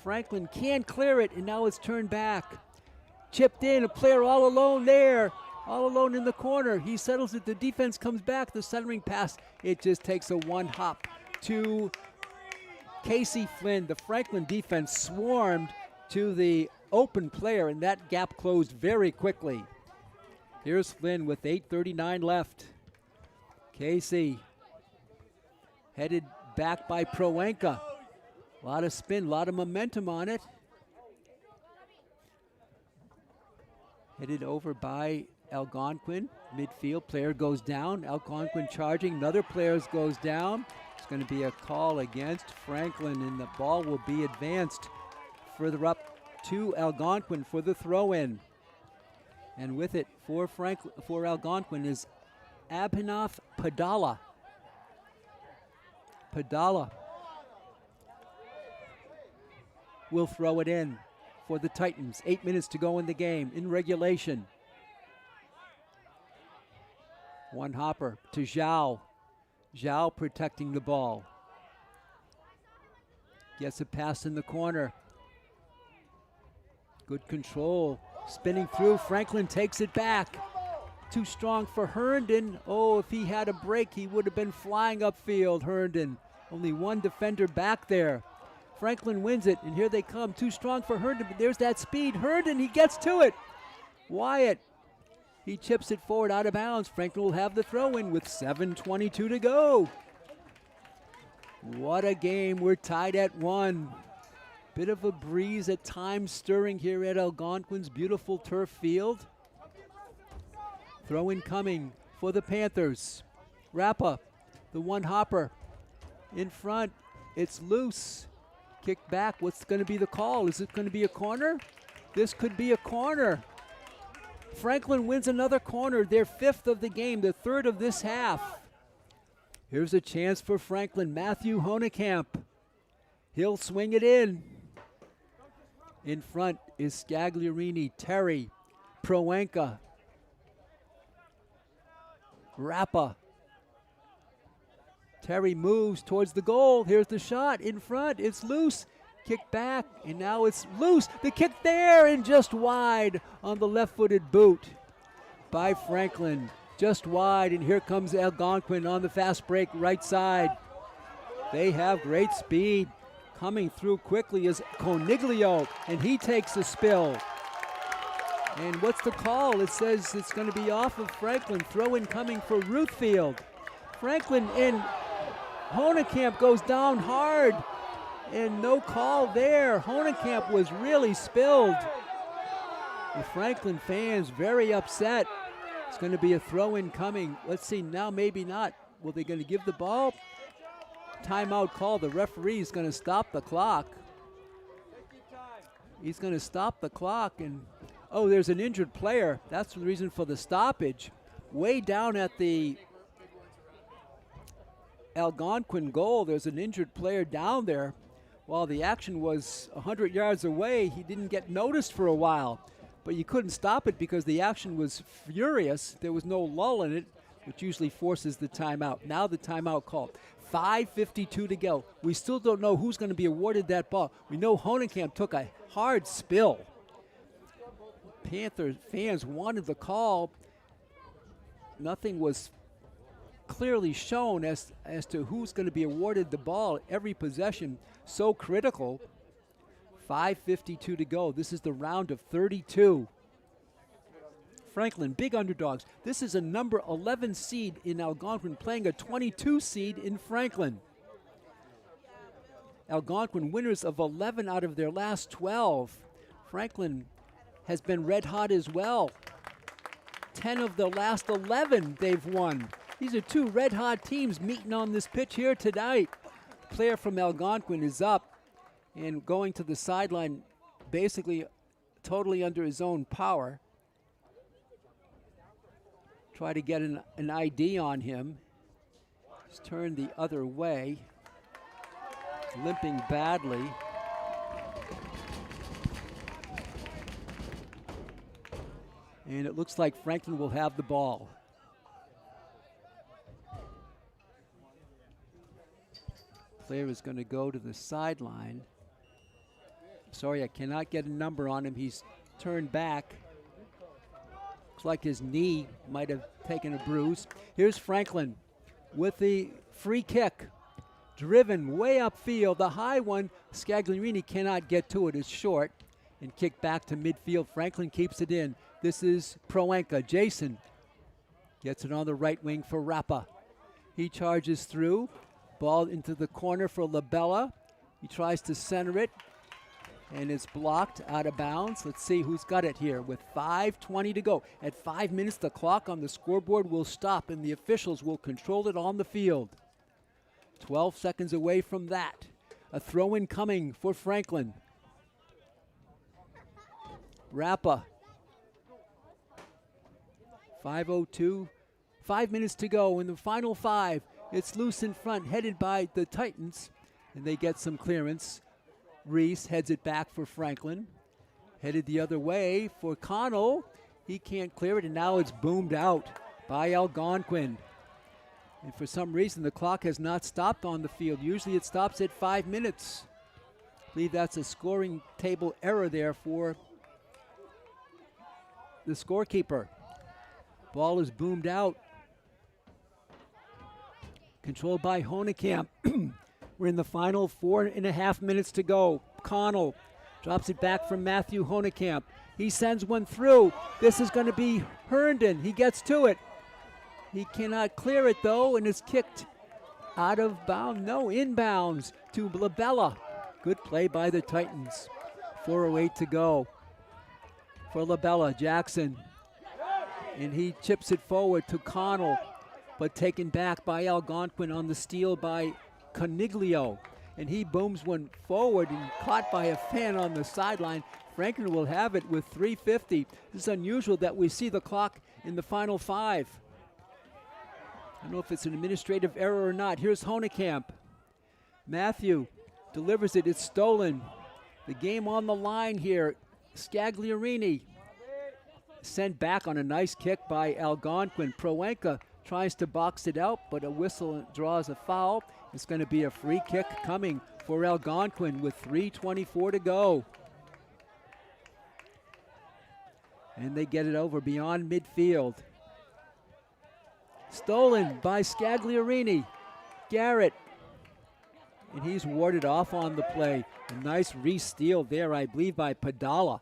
Franklin can clear it, and now it's turned back. Chipped in, a player all alone there, all alone in the corner. He settles it, the defense comes back, the centering pass, it just takes a one hop to Casey Flynn. The Franklin defense swarmed to the open player, and that gap closed very quickly. Here's Flynn with 8:39 left. Casey headed back by Proenka. A lot of spin, a lot of momentum on it. Headed over by Algonquin. Midfield player goes down. Algonquin charging. Another player goes down. It's going to be a call against Franklin, and the ball will be advanced further up to Algonquin for the throw-in. And with it for Algonquin is Abhinav Padala. Padala will throw it in for the Titans. 8 minutes to go in the game in regulation. One hopper to Zhao. Zhao protecting the ball. Gets a pass in the corner. Good control. Spinning through. Franklin takes it back. too strong for Herndon. Oh, if he had a break, he would have been flying upfield, Herndon. Only one defender back there. Franklin wins it, and here they come. Too strong for Herndon, but there's that speed. Herndon, he gets to it. Wyatt, he chips it forward out of bounds. Franklin will have the throw in with 7:22 to go. What a game. We're tied at 1. Bit of a breeze at times stirring here at Algonquin's beautiful turf field. Throw in coming for the Panthers. Rappa, the one hopper. In front, it's loose. Kick back, what's going to be the call? Is it going to be a corner? This could be a corner. Franklin wins another corner, their 5th of the game, the 3rd of this half. Here's a chance for Franklin, Matthew Honekamp. He'll swing it in. In front is Scagliarini, Terry, Proenka, Rappa. Terry moves towards the goal. Here's the shot in front. It's loose. Kick back, and now it's loose. The kick there, and just wide on the left-footed boot by Franklin. Just wide, and here comes Algonquin on the fast break right side. They have great speed. Coming through quickly is Coniglio, and he takes a spill. And what's the call? It says it's going to be off of Franklin. Throw in coming for Ruthfield. Franklin and Honekamp goes down hard, and no call there. Honekamp was really spilled. The Franklin fans very upset. It's going to be a throw in coming. Let's see, now maybe not. Will they going to give the ball? Timeout call. The referee is going to stop the clock. He's going to stop the clock, and oh, there's an injured player. That's the reason for the stoppage. Way down at the Algonquin goal, there's an injured player down there. While the action was 100 yards away, he didn't get noticed for a while. But you couldn't stop it because the action was furious. There was no lull in it, which usually forces the timeout. Now the timeout called. 5:52 to go. We still don't know who's going to be awarded that ball. We know Honekamp took a hard spill. Panther fans wanted the call. Nothing was clearly shown as to who's going to be awarded the ball. Every possession so critical. 5:52 to go. This is the round of 32. Franklin, big underdogs. This is a number 11 seed in Algonquin playing a 22 seed in Franklin. Algonquin winners of 11 out of their last 12. Franklin has been red hot as well. 10 of the last 11 they've won. These are two red hot teams meeting on this pitch here tonight. Player from Algonquin is up and going to the sideline basically totally under his own power. Try to get an ID on him. He's turned the other way, limping badly. And it looks like Franklin will have the ball. Player is going to go to the sideline. Sorry, I cannot get a number on him. He's turned back. Looks like his knee might have taken a bruise. Here's Franklin with the free kick. Driven way upfield. The high one, Scagliarini cannot get to it. It's short. And kicked back to midfield. Franklin keeps it in. This is Proenka. Jason gets it on the right wing for Rappa. He charges through. Ball into the corner for Labella. He tries to center it. And it's blocked out of bounds. Let's see who's got it here with 5:20 to go. At 5 minutes, the clock on the scoreboard will stop and the officials will control it on the field. 12 seconds away from that. A throw-in coming for Franklin. Rappa. 5:02. 5 minutes to go in the final 5. It's loose in front, headed by the Titans. And they get some clearance. Reese heads it back for Franklin. Headed the other way for Connell. He can't clear it, and now it's boomed out by Algonquin. And for some reason, the clock has not stopped on the field. Usually it stops at 5 minutes. I believe that's a scoring table error there for the scorekeeper. Ball is boomed out. Controlled by Honekamp. We're in the final 4.5 minutes to go. Connell drops it back from Matthew Honekamp. He sends one through. This is going to be Herndon. He gets to it. He cannot clear it though, and it's kicked out of bounds. No, inbounds to Labella. Good play by the Titans. 4:08 to go for Labella. Jackson, and he chips it forward to Connell, but taken back by Algonquin on the steal by Coniglio. And he booms one forward and caught by a fan on the sideline. Franklin will have it with 3:50. This is unusual that we see the clock in the final 5. I don't know if it's an administrative error or not. Here's Honekamp. Matthew delivers it. It's stolen. The game on the line here. Scagliarini sent back on a nice kick by Algonquin. Proenka tries to box it out, but a whistle draws a foul. It's going to be a free kick coming for Algonquin with 3:24 to go. And they get it over beyond midfield. Stolen by Scagliarini. Garrett. And he's warded off on the play. A nice re-steal there, I believe, by Padala.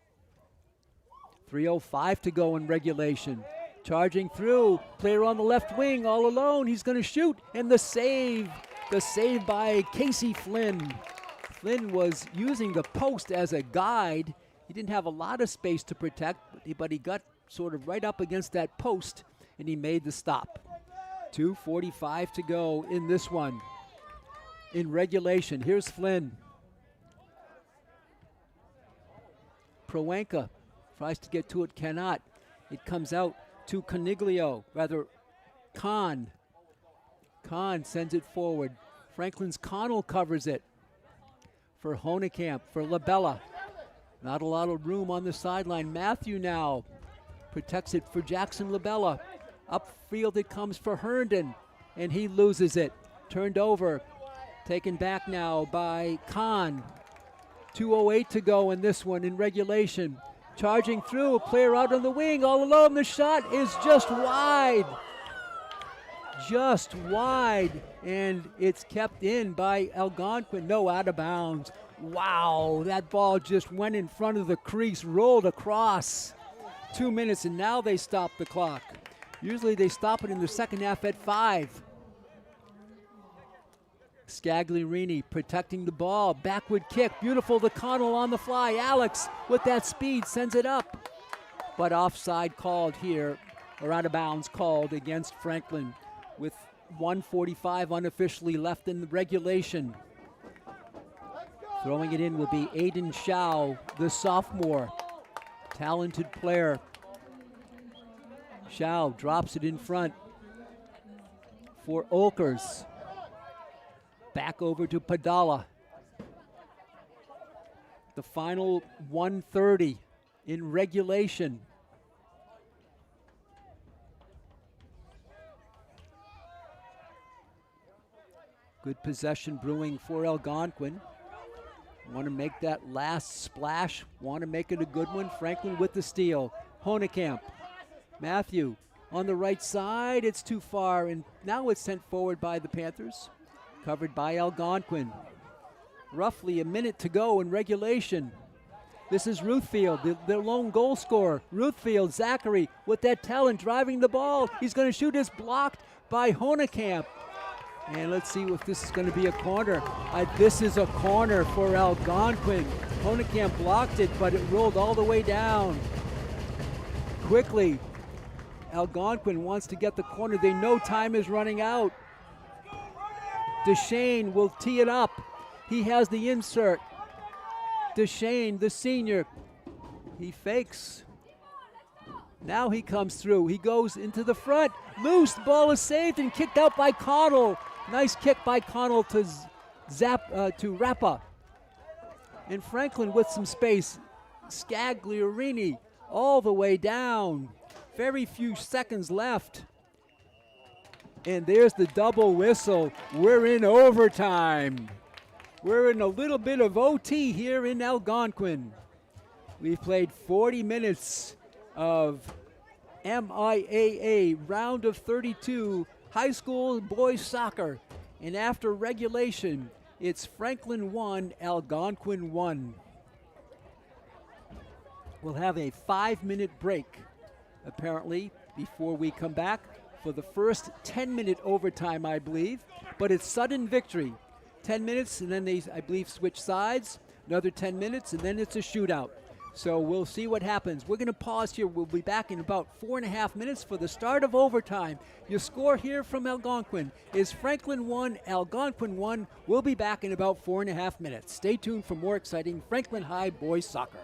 3:05 to go in regulation. Charging through. Player on the left wing all alone. He's going to shoot. And the save. The save by Casey Flynn. Flynn was using the post as a guide. He didn't have a lot of space to protect, but he got sort of right up against that post, and he made the stop. 2:45 to go in this one. In regulation, here's Flynn. Proenka tries to get to it, cannot. It comes out to Kahn. Kahn sends it forward. Franklin's Connell covers it for Honekamp, for Labella. Not a lot of room on the sideline. Matthew now protects it for Jackson Labella. Upfield it comes for Herndon, and he loses it. Turned over. Taken back now by Kahn. 2:08 to go in this one in regulation. Charging through, a player out on the wing, all alone. The shot is just wide. Just wide, and it's kept in by Algonquin. No, out of bounds. Wow, that ball just went in front of the crease, rolled across. 2 minutes, and now they stop the clock. Usually they stop it in the second half at 5. Scagliarini protecting the ball. Backward kick. Beautiful to Connell on the fly. Alex with that speed sends it up. But offside called here, or out of bounds called against Franklin with 1:45 unofficially left in the regulation. Throwing it in will be Aiden Shao, the sophomore. Talented player. Shao drops it in front for Olkers. Back over to Padala. The final 1:30 in regulation. Good possession brewing for Algonquin. Want to make that last splash. Want to make it a good one. Franklin with the steal. Honekamp. Matthew on the right side. It's too far, and now it's sent forward by the Panthers. Covered by Algonquin. Roughly a minute to go in regulation. This is Ruthfield, the lone goal scorer. Ruthfield, Zachary with that talent driving the ball. He's going to shoot. It's blocked by Honekamp. And let's see if this is going to be a corner. This is a corner for Algonquin. Honekamp blocked it, but it rolled all the way down. Quickly, Algonquin wants to get the corner. They know time is running out. Deshane will tee it up. He has the insert. Deshane, the senior, he fakes. Now he comes through. He goes into the front. Loose, the ball is saved and kicked out by Connell. Nice kick by Connell to Rappa. And Franklin with some space. Scagliarini all the way down. Very few seconds left. And there's the double whistle. We're in overtime. We're in a little bit of OT here in Algonquin. We've played 40 minutes of MIAA round of 32 high school boys soccer. And after regulation, it's Franklin 1, Algonquin 1. We'll have a 5-minute break, apparently, before we come back for the first 10-minute overtime, I believe. But it's sudden victory. 10 minutes, and then they, I believe, switch sides. Another 10 minutes, and then it's a shootout. So we'll see what happens. We're going to pause here. We'll be back in about 4.5 minutes for the start of overtime. Your score here from Algonquin is Franklin 1, Algonquin 1. We'll be back in about 4.5 minutes. Stay tuned for more exciting Franklin High boys soccer.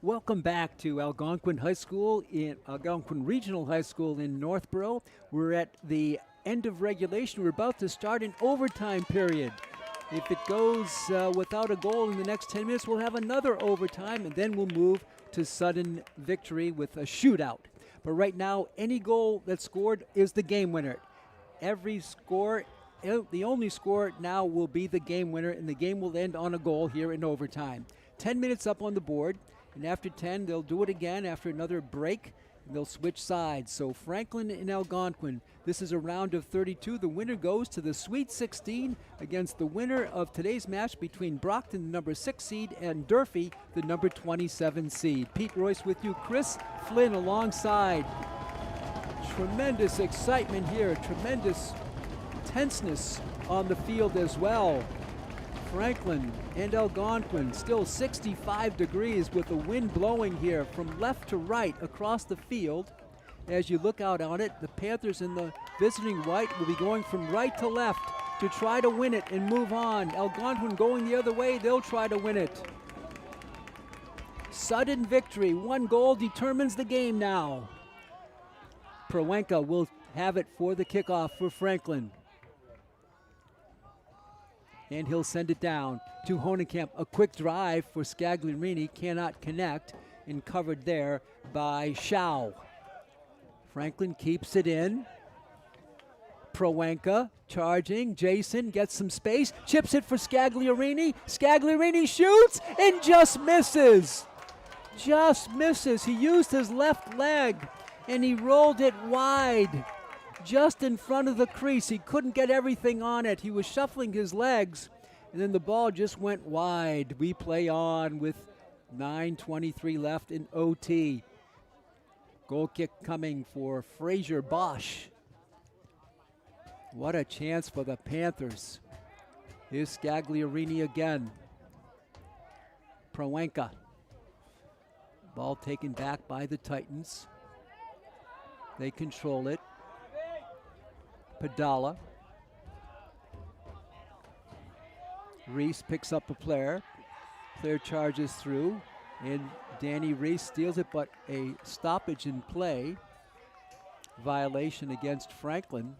Welcome back to Algonquin High School in Algonquin Regional High School in Northborough. We're at the end of regulation. We're about to start an overtime period. If it goes without a goal in the next 10 minutes, we'll have another overtime, and then we'll move to sudden victory with a shootout. But right now, any goal that's scored is the game winner. Every score, the only score now will be the game winner, and the game will end on a goal here in overtime. 10 minutes up on the board, and after 10, they'll do it again after another break, and they'll switch sides. So Franklin and Algonquin, this is a round of 32. The winner goes to the Sweet 16 against the winner of today's match between Brockton, the number 6 seed, and Durfee, the number 27 seed. Pete Royce with you, Chris Flynn alongside. Tremendous excitement here, tremendous tenseness on the field as well. Franklin and Algonquin still 65 degrees with the wind blowing here from left to right across the field. As you look out on it, the Panthers in the visiting white will be going from right to left to try to win it and move on. Algonquin going the other way, they'll try to win it. Sudden victory, one goal determines the game now. Prowenka will have it for the kickoff for Franklin. And he'll send it down to Honenkamp. A quick drive for Scagliarini, cannot connect, and covered there by Schau. Franklin keeps it in. Prowenka charging. Jason gets some space, chips it for Scagliarini. Scagliarini shoots and just misses. Just misses. He used his left leg and he rolled it wide. Just in front of the crease. He couldn't get everything on it. He was shuffling his legs, and then the ball just went wide. We play on with 9:23 left in OT. Goal kick coming for Fraser Bosch. What a chance for the Panthers. Here's Scagliarini again. Prowenka. Ball taken back by the Titans. They control it. Padala. Reese picks up a player. Player charges through, and Danny Reese steals it, but a stoppage in play. Violation against Franklin.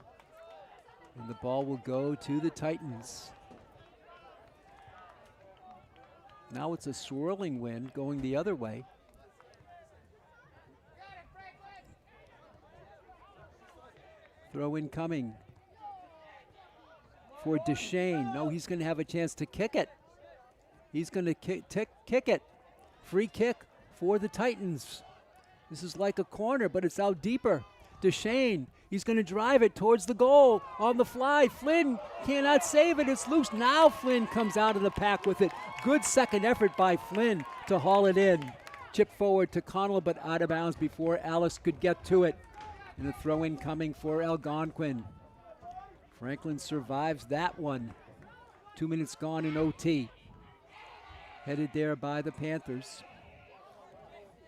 And the ball will go to the Titans. Now it's a swirling wind going the other way. Throw in coming for Deshane. No, he's going to have a chance to kick it. He's going to kick it. Free kick for the Titans. This is like a corner, but it's out deeper. Deshane, he's going to drive it towards the goal on the fly. Flynn cannot save it. It's loose. Now Flynn comes out of the pack with it. Good second effort by Flynn to haul it in. Chip forward to Connell, but out of bounds before Alice could get to it. And a throw-in coming for Algonquin. Franklin survives that one. 2 minutes gone in OT. Headed there by the Panthers.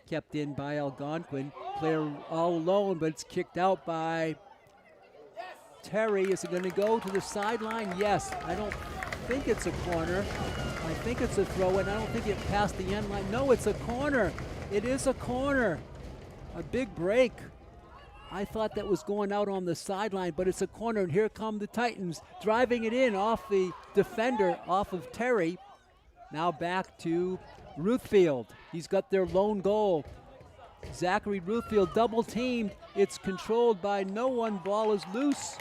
Kept in by Algonquin. Player all alone, but it's kicked out by Terry. Is it going to go to the sideline? Yes. I don't think it's a corner. I think it's a throw-in. I don't think it passed the end line. No, it's a corner. It is a corner. A big break. I thought that was going out on the sideline, but it's a corner, and here come the Titans driving it in off the defender, off of Terry. Now back to Ruthfield. He's got their lone goal. Zachary Ruthfield double teamed. It's controlled by no one. Ball is loose.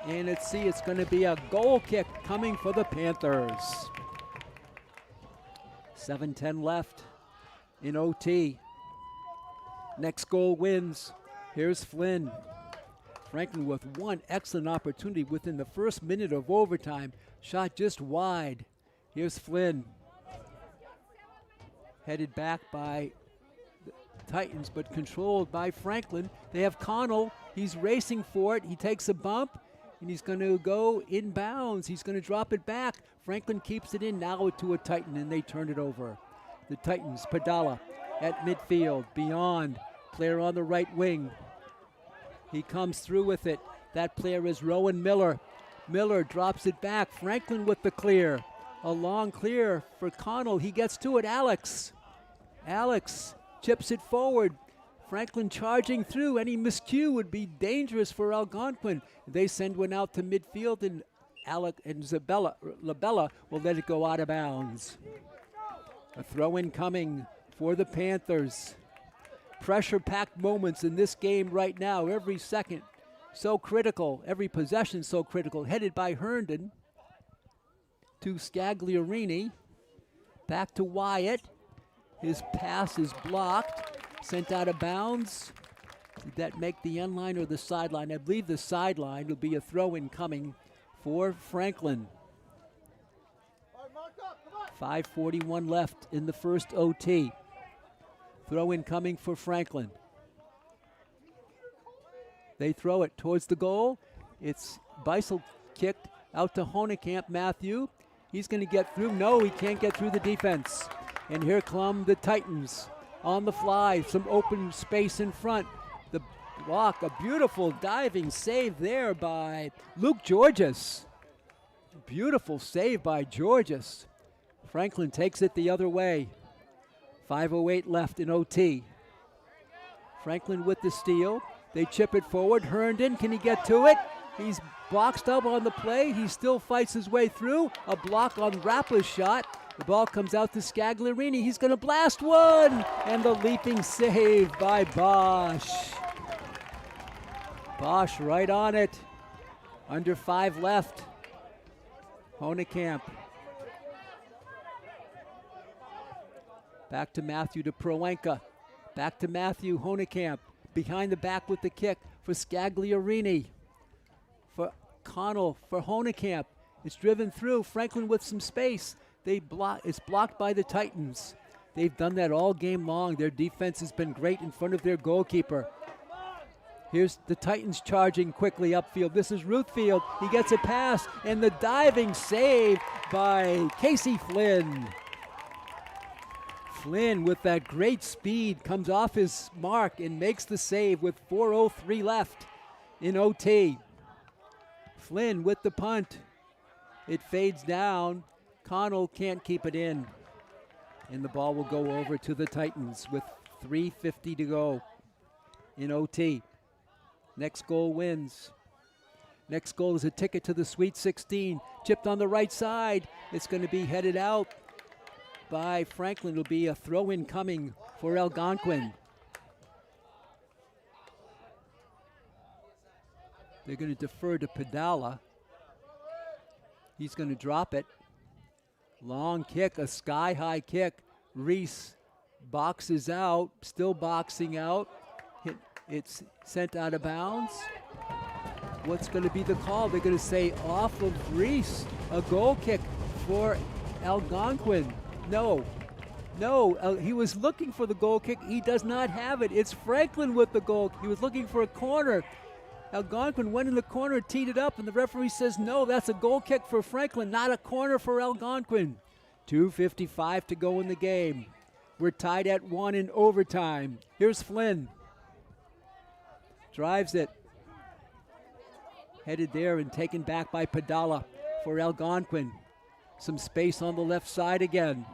And it's going to be a goal kick coming for the Panthers. 7:10 left in OT. Next goal wins. Here's Flynn. Franklin with one excellent opportunity within the first minute of overtime. Shot just wide. Here's Flynn. Headed back by the Titans, but controlled by Franklin. They have Connell. He's racing for it. He takes a bump, and he's going to go inbounds. He's going to drop it back. Franklin keeps it in now to a Titan, and they turn it over. The Titans, Padala at midfield, beyond. Player on the right wing. He comes through with it. That player is Rowan Miller. Miller drops it back. Franklin with the clear. A long clear for Connell. He gets to it. Alex. Alex chips it forward. Franklin charging through. Any miscue would be dangerous for Algonquin. They send one out to midfield, and Alec and Labella will let it go out of bounds. A throw-in coming for the Panthers. Pressure-packed moments in this game right now. Every second so critical. Every possession so critical. Headed by Herndon to Scagliarini. Back to Wyatt. His pass is blocked. Sent out of bounds. Did that make the end line or the sideline? I believe the sideline. Will be a throw-in coming for Franklin. 5:41 left in the first OT. Throw-in coming for Franklin. They throw it towards the goal. It's Beisel kicked out to Honekamp. Matthew. He's going to get through. No, he can't get through the defense. And here come the Titans on the fly. Some open space in front. The block, a beautiful diving save there by Luke Georges. Beautiful save by Georges. Franklin takes it the other way. 5:08 left in OT. Franklin with the steal. They chip it forward. Herndon, can he get to it? He's boxed up on the play. He still fights his way through. A block on Rappa's shot. The ball comes out to Scagliarini. He's going to blast one. And the leaping save by Bosch. Bosch right on it. Under 5 left. Honekamp. Back to Matthew to Proenka. Back to Matthew. Honekamp. Behind the back with the kick for Scagliarini. For Connell. For Honekamp. It's driven through. Franklin with some space. It's blocked by the Titans. They've done that all game long. Their defense has been great in front of their goalkeeper. Here's the Titans charging quickly upfield. This is Ruthfield. He gets a pass, and the diving save by Casey Flynn. Flynn with that great speed comes off his mark and makes the save with 4:03 left in OT. Flynn with the punt. It fades down. Connell can't keep it in. And the ball will go over to the Titans with 3:50 to go in OT. Next goal wins. Next goal is a ticket to the Sweet 16. Chipped on the right side. It's going to be headed out by Franklin. It'll be a throw-in coming for Algonquin. They're going to defer to Padala. He's going to drop it. Long kick, a sky-high kick. Reese boxes out, still boxing out. It's sent out of bounds. What's going to be the call? They're going to say off of Reese. A goal kick for Algonquin. No, he was looking for the goal kick. He does not have it. It's Franklin with the goal. He was looking for a corner. Algonquin went in the corner, teed it up, and the referee says, no, that's a goal kick for Franklin, not a corner for Algonquin. 2:55 to go in the game. We're tied at 1 in overtime. Here's Flynn. Drives it. Headed there and taken back by Padala for Algonquin. Some space on the left side again.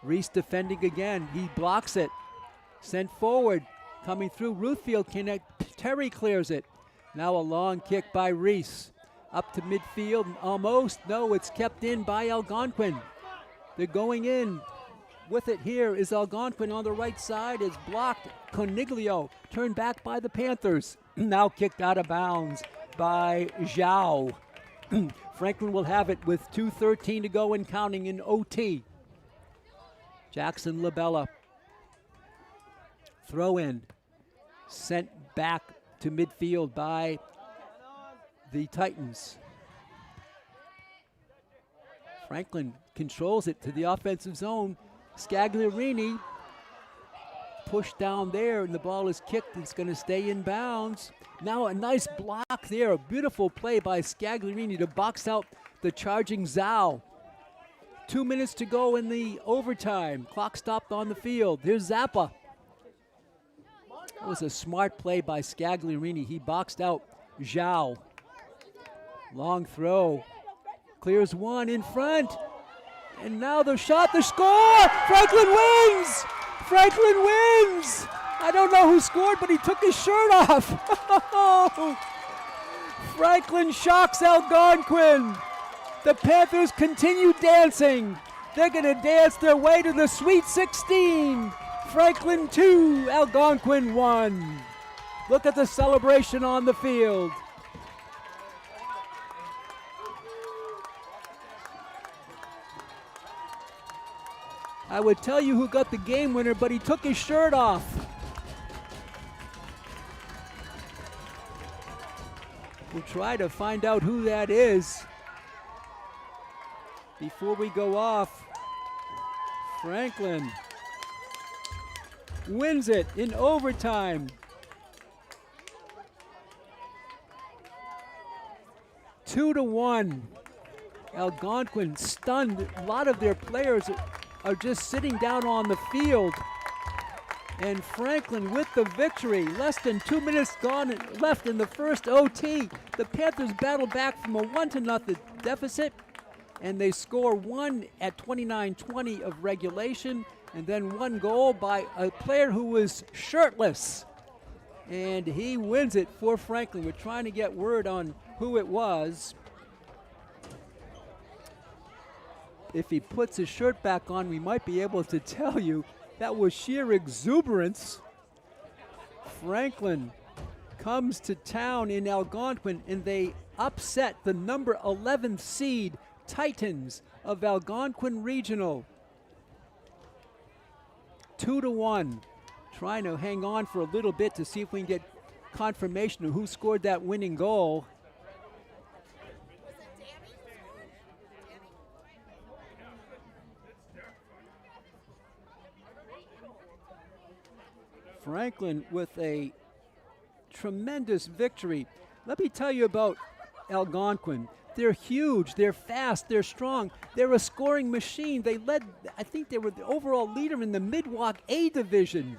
Reese defending again. He blocks it. Sent forward. Coming through. Ruthfield connect. Terry clears it. Now a long kick by Reese. Up to midfield. Almost. No, it's kept in by Algonquin. They're going in. With it here is Algonquin on the right side. It's blocked. Coniglio turned back by the Panthers. Now kicked out of bounds by Zhao. Franklin will have it with 2:13 to go and counting in OT. Jackson Labella. Throw in. Sent back to midfield by the Titans. Franklin controls it to the offensive zone. Scagliarini pushed down there, and the ball is kicked. It's going to stay in bounds. Now a nice block there. A beautiful play by Scagliarini to box out the charging Zhao. 2 minutes to go in the overtime. Clock stopped on the field. Here's Zappa. That was a smart play by Scagliarini. He boxed out Zhao. Long throw. Clears one in front. And now the shot, the score! Franklin wins! Franklin wins! I don't know who scored, but he took his shirt off. Franklin shocks Algonquin. The Panthers continue dancing. They're going to dance their way to the Sweet 16. Franklin 2, Algonquin 1. Look at the celebration on the field. I would tell you who got the game winner, but he took his shirt off. We'll try to find out who that is. Before we go off, Franklin wins it in overtime. 2-1. Algonquin stunned. A lot of their players are just sitting down on the field. And Franklin with the victory. Less than 2 minutes left in the first OT. The Panthers battle back from a 1-0 deficit, and they score one at 29:20 of regulation, and then one goal by a player who was shirtless. And he wins it for Franklin. We're trying to get word on who it was. If he puts his shirt back on, we might be able to tell you. That was sheer exuberance. Franklin comes to town in Algonquin, and they upset the number 11th seed Titans of Algonquin Regional. 2-1. Trying to hang on for a little bit to see if we can get confirmation of who scored that winning goal. Franklin with a tremendous victory. Let me tell you about Algonquin. They're huge, they're fast, they're strong. They're a scoring machine. They led, I think they were the overall leader in the Midwalk A division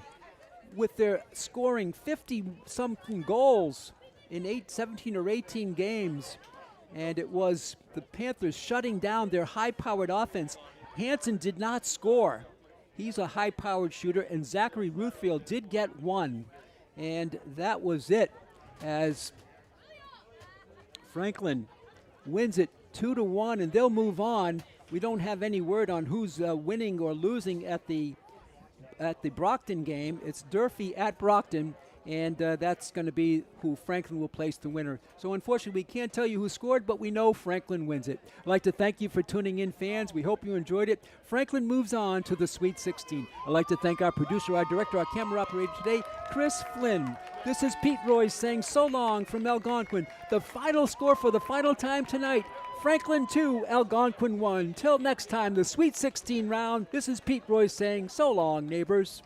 with their scoring 50-something goals in 17 or 18 games. And it was the Panthers shutting down their high-powered offense. Hanson did not score. He's a high-powered shooter, and Zachary Ruthfield did get one. And that was it, as Franklin wins it 2-1, and they'll move on. We don't have any word on who's winning or losing at the Brockton game. It's Durfee at Brockton, and that's going to be who Franklin will place the winner. So unfortunately, we can't tell you who scored, but we know Franklin wins it. I'd like to thank you for tuning in, fans. We hope you enjoyed it. Franklin moves on to the Sweet 16. I'd like to thank our producer, our director, our camera operator today, Chris Flynn. This is Pete Royce saying so long from Algonquin. The final score for the final time tonight, Franklin 2, Algonquin 1. Till next time, the Sweet 16 round, this is Pete Royce saying so long, neighbors.